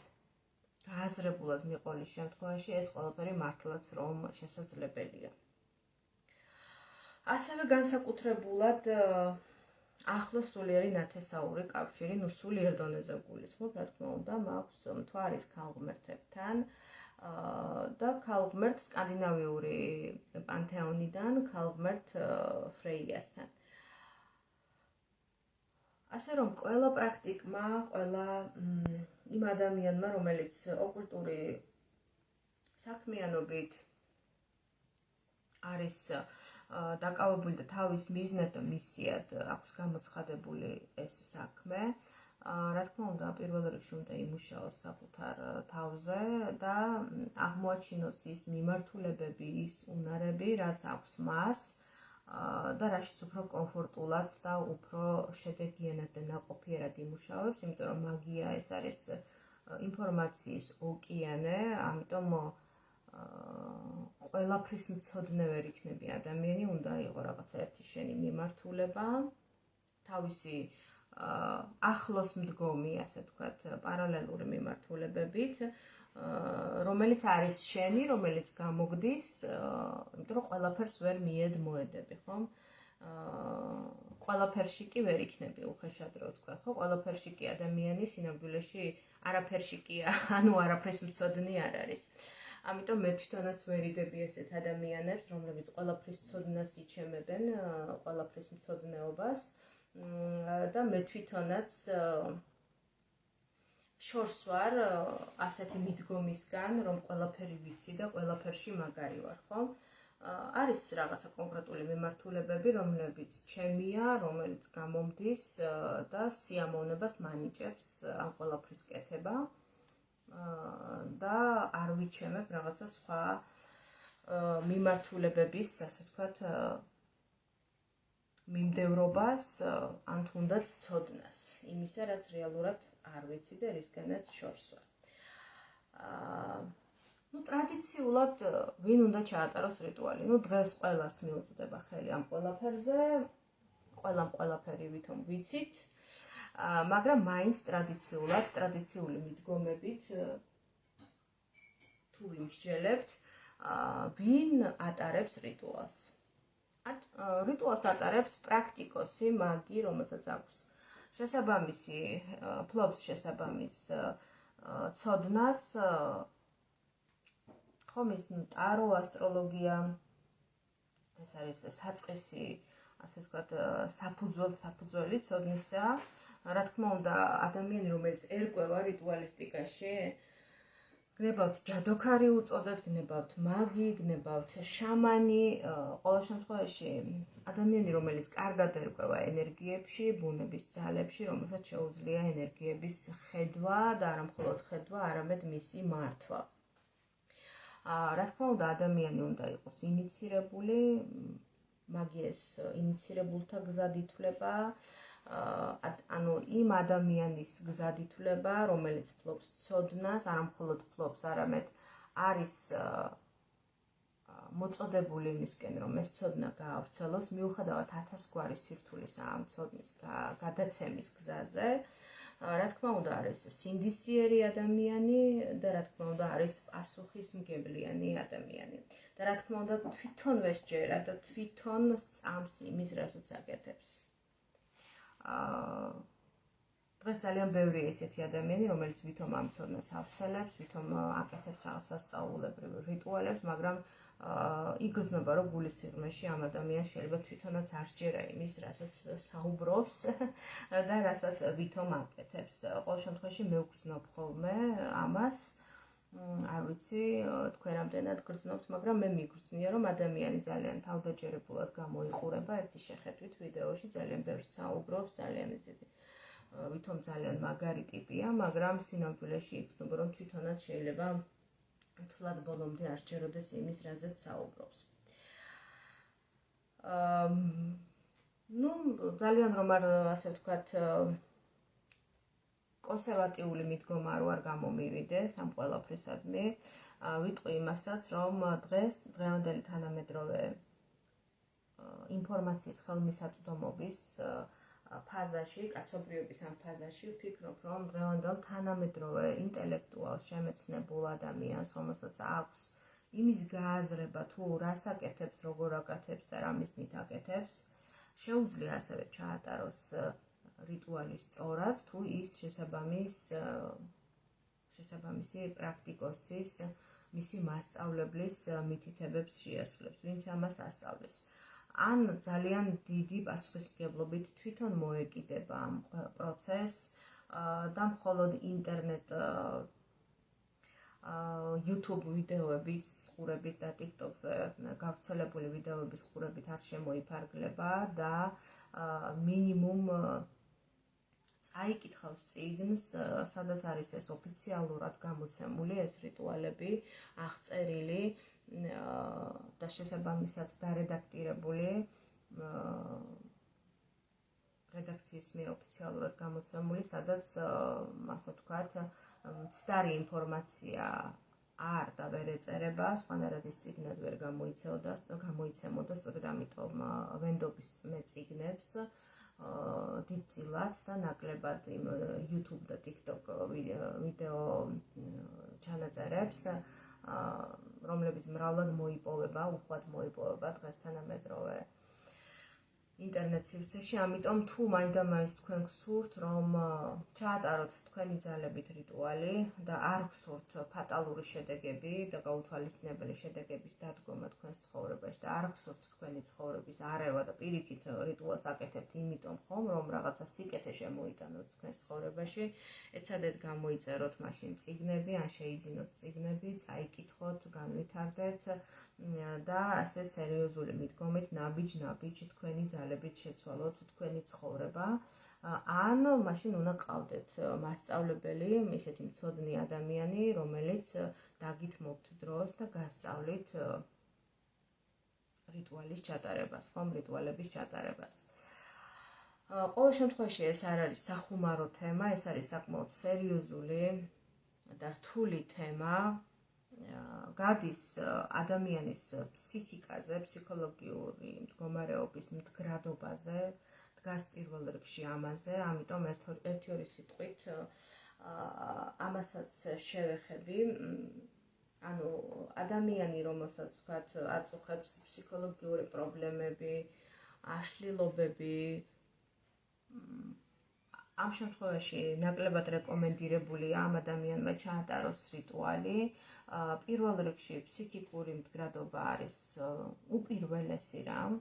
გააზრებულად მიყოლის შემთხვევაში ეს ყველაფერი მართლაც რომ შესაძლებელია. ასევე განსაკუთრებულად ახლოს სულიერი ნათესაური კავშირი, ნუ სულიერ დონეზე გულისხმობ, რა თქმა უნდა, მაქვს მთვარის ქალღმერთებთან და ქალღმერთ სკანდინავიური პანთეონიდან ქალღმერთ ფრეიასთან. ასე რომ ყველა პრაქტიკმა, ყველა იმ ადამიანმა, რომელიც ოკულტური საქმიანობით არის დაკავებული და თავის მიზნად და მისიად აქვს გამოცხადებული ეს საქმე, რა თქმა უნდა, პირველ რიგში უნდა იმუშაოს საკუთარ თავზე და აღმოაჩინოს ის მიმართულებები, ის უნარები, რაც აქვს მას და რაშიც უფრო კომფორტულად და უფრო შედეგიანად და ნაყოფიერად იმუშავებს, იმიტომ რომ მაგია ეს არის ინფორმაციის ოკეანე, ამიტომ ყველაფრის მცოდნე ვერ იქნება ადამიანი, უნდა იყო რაღაცა ერთი შენი მიმართულება, თავისი ახლოს მდგომი, ასე ვთქვათ, პარალელური მიმართულებებით, რომელიც არის შენი, რომელიც გამოგდის, იმიტომ რომ ყველაფერს ვერ მიედმოედები, ხო? ყველაფერში კი ვერ იქნები უხეშად რო ვთქვა, ხო? ყველაფერში კი ადამიანი სინამდვილეში არაფერში კი, ანუ არაფრის მცოდნე არ არის. ამიტომ მე თვითონაც ვერ იდები ესეთ ადამიანებს, რომლებიც ყველაფრის მცოდნას იჩემებენ, ყველაფრის მცოდნეობას და მე თვითონაც შორს ვარ ასეთი მიდგომისგან, რომ ყველაფერი ვიცი და ყველაფერში მაგარი ვარ, ხო? არის რაღაცა კონკრეტული მიმართულებები, რომლებიც ჩემია, რომელიც გამომდის და სიამოვნებას მანიჭებს ამ ყველაფრის კეთება. და არ ვიჩემებ რაღაცა სხვა მიმართულებების, ასე ვთქვათ, მიმდევრობას, ან თუნდაც ცოდნას, იმისა, რაც რეალურად არ ვიცი და რისგანაც შორს ვარ. ну ტრადიციულად ვინ უნდა ჩაატაროს რიტუალი? ну დღეს ყველას მიუწვდება ხელი ამ ყველაფერზე, ყველაფერი ვითომ ვიცით, მაგრამ მაინც ტრადიციული მიდგომებით თუ ვიმსჯელებთ, ვინ ატარებს რიტუალს. რიტუალს ატარებს პრაქტიკოსი, მაგი, რომელსაც აქვს შესაბამისი ფლობს შესაბამის ცოდნას, ხომ ის ტარო, ასტროლოგია, ეს არის საწყისი, ასე ვთქვათ, საფუძველი ცოდნისა. რა თქმა უნდა, ადამიანი, რომელიც ერკვევა რიტუალისტიკაში, გნებავთ ჯადოქარი უწოდეთ, გნებავთ მაგი, გნებავთ შამანი, ყოველ შემთხვევაში ადამიანი, რომელიც კარგად ერკვევა ენერგიებში, ბუნების ძალებში, რომელსაც შეუძლია ენერგიების ხედვა და არა მხოლოდ ხედვა, არამედ მისი მართვა. რა თქმა უნდა, ადამიანი უნდა იყოს ინიცირებული, მაგიეს ინიცირებულთა გზად ითვლება, ანუ იმ ადამიანის გზად ითვლება, რომელიც ფლობს ცოდნას, არა მხოლოდ ფლობს, არამედ არის მოწოდებული იმისკენ, რომ ეს ცოდნა გაავრცელოს, მიუხედავად 1000 გვარი სირთულისა ამ ცოდნის გადაცემის გზაზე. რა თქმა უნდა, არის სინდისიერი ადამიანი და რა თქმა უნდა, არის პასუხისმგებლიანი ადამიანი. და რა თქმა უნდა, თვითონვე სჯერა და თვითონ სწამს იმის, რასაც აკეთებს. დღეს ძალიან ბევრი ესეთი ადამიანი, რომელიც ვითომ ამ ცოდნას ავრცელებს, ვითომ აკეთებს რაღაც სასწაულებრივ რიტუალებს, მაგრამ იგრძნობა, რომ გულისიღრმეში ამ ადამიანს შეიძლება თვითონაც არ სჯერა იმის, რასაც საუბრობს და რასაც ვითომ აკეთებს. ყოველ შემთხვევაში მე ვგრძნობ ხოლმე ამას. არ ვიცი, თქვენ რამდენად გრძნობთ, მაგრამ მე მიგრძნია, რომ ადამიანი ძალიან თავდაჯერებულად გამოიყურება ერთი შეხედვით ვიდეოში, ძალიან ბევრს საუბრობს, ძალიან ისეთი ვითომ ძალიან მაგარი ტიპია, მაგრამ სინამდვილეში იგრძნობა, რომ თვითონაც შეიძლება თვლად ბოლომდე არ სჯეროდეს იმის, რაზეც საუბრობს. ну, ძალიან რომ არ ასე ვთქვათ, კონსერვატიული მიდგომა არ გამომივიდეს ამ ყველაფრისადმი, ვიტყვი იმასაც, რომ დღევანდელი თანამედროვე ინფორმაციის ხელმისაწვდომობის ფაზაში, კაცობრიობის ამ ფაზაში ვფიქრობ, რომ დღევანდელ თანამედროვე ინტელექტუალ შემეცნებულ ადამიანს, რომელსაც აქვს იმის გააზრება, თუ რას აკეთებს, როგორ აკეთებს და რა მიზნით აკეთებს, შეუძლია ასევე ჩაატაროს რიტუალი სწორად, თუ ის შესაბამისი პრაქტიკოსის, მისი მასწავლებლის მითითებებს შეასრულებს, ვინც ამას ასწავლის. ან ძალიან დიდი პასუხისმგებლობით თვითონ მოეკიდება ამ პროცესს და მხოლოდ ინტერნეტ YouTube ვიდეოებით ხურებით და TikTok-ზე გავრცელებული ვიდეოების ხურებით არ შემოიფარგლება და მინიმუმ წაიკითხავს წიგნს, სადაც არის ეს ოფიციალურად გამოცემული ეს რიტუალები, აღწერილი და შესაბამისად დარედაქტირებული რედაქციის მიერ ოფიციალურად გამოცემული, სადაც ასე ვთქვათ, მცდარი ინფორმაცია არ და ვერ ეწერება, სხვანაირად ის წიგნად ვერ გამოიცემოდა, სწორედ ამიტომ ვენდობის მე წიგნებს დიდწილად და ნაკლებად იმ YouTube და TikTok ვიდეო ჩანაწერებს, რომლებიც მრავლად მოიპოვება, უხვად მოიპოვება დღეს თანამედროვე ინტერნეტ სივრცეში, ამიტომ თუ მაინდა-მაინც თქვენ გსურთ, რომ ჩაატაროთ თქვენი ძალებით რიტუალი და არ გსურთ ფატალური შედეგები და გაუთვალისწინებელი შედეგების დადგომა თქვენს ცხოვრებაში და არ გსურთ თქვენი ცხოვრების არევა და პირიქით რიტუალს აკეთებთ იმიტომ ხომ, რომ რაღაცა სიკეთე შემოიტანოთ თქვენს ცხოვრებაში, ეცადეთ გამოიწეროთ მაშინ წიგნები, ან შეიძინოთ წიგნები, წაიკითხოთ, განვითარდეთ და ასე სერიოზული მიდგომით ნაბიჯ-ნაბიჯ თქვენი ძალებით შეცვალოთ თქვენი ცხოვრება, ან მაშინ უნდა ყავდეთ მასწავლებელი, ისეთი მცოდნე ადამიანი, რომელიც დაგითმობთ დროს და გასწავლით რიტუალის ჩატარებას, ხომ რიტუალების ჩატარებას. ყოველ შემთხვევაში ეს არ არის სახუმარო თემა, ეს არის საკმაოდ სერიოზული და რთული თემა. გადის ადამიანის ფსიქიკაზე, ფსიქოლოგიური მდგომარეობის მდგრადობაზე, დგას პირველ რიგში ამაზე, ამიტომ ერთი-ორი სიტყვით ამასაც შევეხები. ანუ ადამიანი, რომელსაც ვთქვათ, აწუხებს ფსიქოლოგიური პრობლემები, აშლილობები, ამ შემთხვევაში ნაკლებად რეკომენდირებულია ამ ადამიანმა ჩაატაროს რიტუალი. პირველ რიგში ფსიქიკური მდგრადობა არის უპირველესი რამ.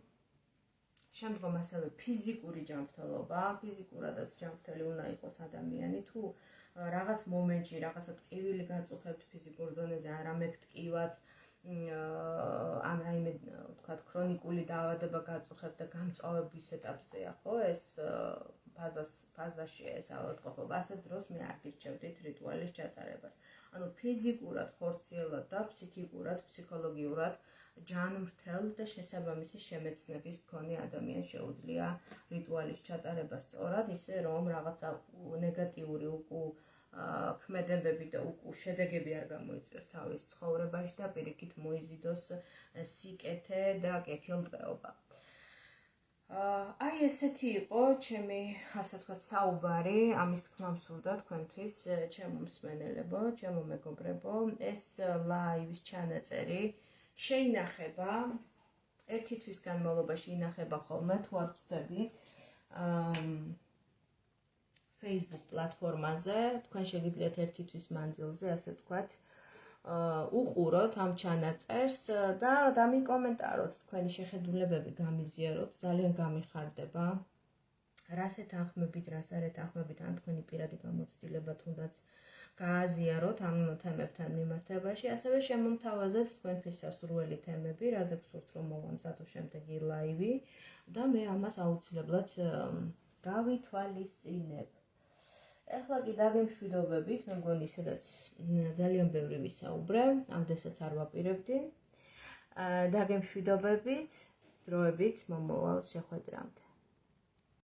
შემდგომ ასევე ფიზიკური ჯანმრთელობა, ფიზიკურადაც ჯანმრთელი უნდა იყოს ადამიანი, თუ რაღაც მომენტში რაღაცა ტკივილი გაწუხებთ ფიზიკურ დონეზე, ან რამე ტკივად, ან რაიმე ვთქვათ ქრონიკული დაავადება გაწუხებთ და გამწვავების ეტაპზეა, ხო, ეს ფაზაშია ეს ავადმყოფობა. ასეთ დროს მე არ გირჩევდით რიტუალის ჩატარებას. ანუ ფიზიკურად, ხორციელად და ფსიქიკურად, ფსიქოლოგიურად ჯანმრთელ და შესაბამისი შემეცნების მქონე ადამიანს შეუძლია რიტუალის ჩატარება სწორად, ისე რომ რაღაცა ნეგატიური ქმედებები და შედეგები არ გამოიწვიოს თავის ცხოვრებაში და პირიქით მოიზიდოს სიკეთე და კეთილდღეობა. აი ესეთი იყო ჩემი, ასე ვთქვათ, საუბარი, ამის თქმა მსურდა თქვენთვის, ჩემო მსმენელებო, ჩემო მეგობრებო, ეს ლაივის ჩანაწერი შეინახება ერთი თვის განმავლობაში ინახება ხოლმე, თუ არ ვცდები, Facebook პლატფორმაზე, თქვენ შეგიძლიათ ერთი თვის მანძილზე, ასე ვთქვათ, უყუროთ ამ ჩანაწერს და დამიკომენტაროთ თქვენი შეხედულებები, გამიზიაროთ, ძალიან გამიხარდება. რას ეთანხმებით, რას არ ეთანხმებით, ან თქვენი პირადი გამოცდილება თუნდაც გააზიაროთ ამ თემებთან მიმართებაში, ასევე შემომთავაზეთ თქვენთვის სასურველი თემები, რაზე გსურთ რომ მოვამზადო შემდეგი ლაივი და მე ამას აუცილებლად გავითვალისწინებ. ეხლა კი დაგემშვიდობებით, მე მგონი სადაც ძალიან ბევრი ვისაუბრე, ამდესაც არ ვაპირებდი. დაგემშვიდობებით, დროებით მომავალ შეხვედრამდე.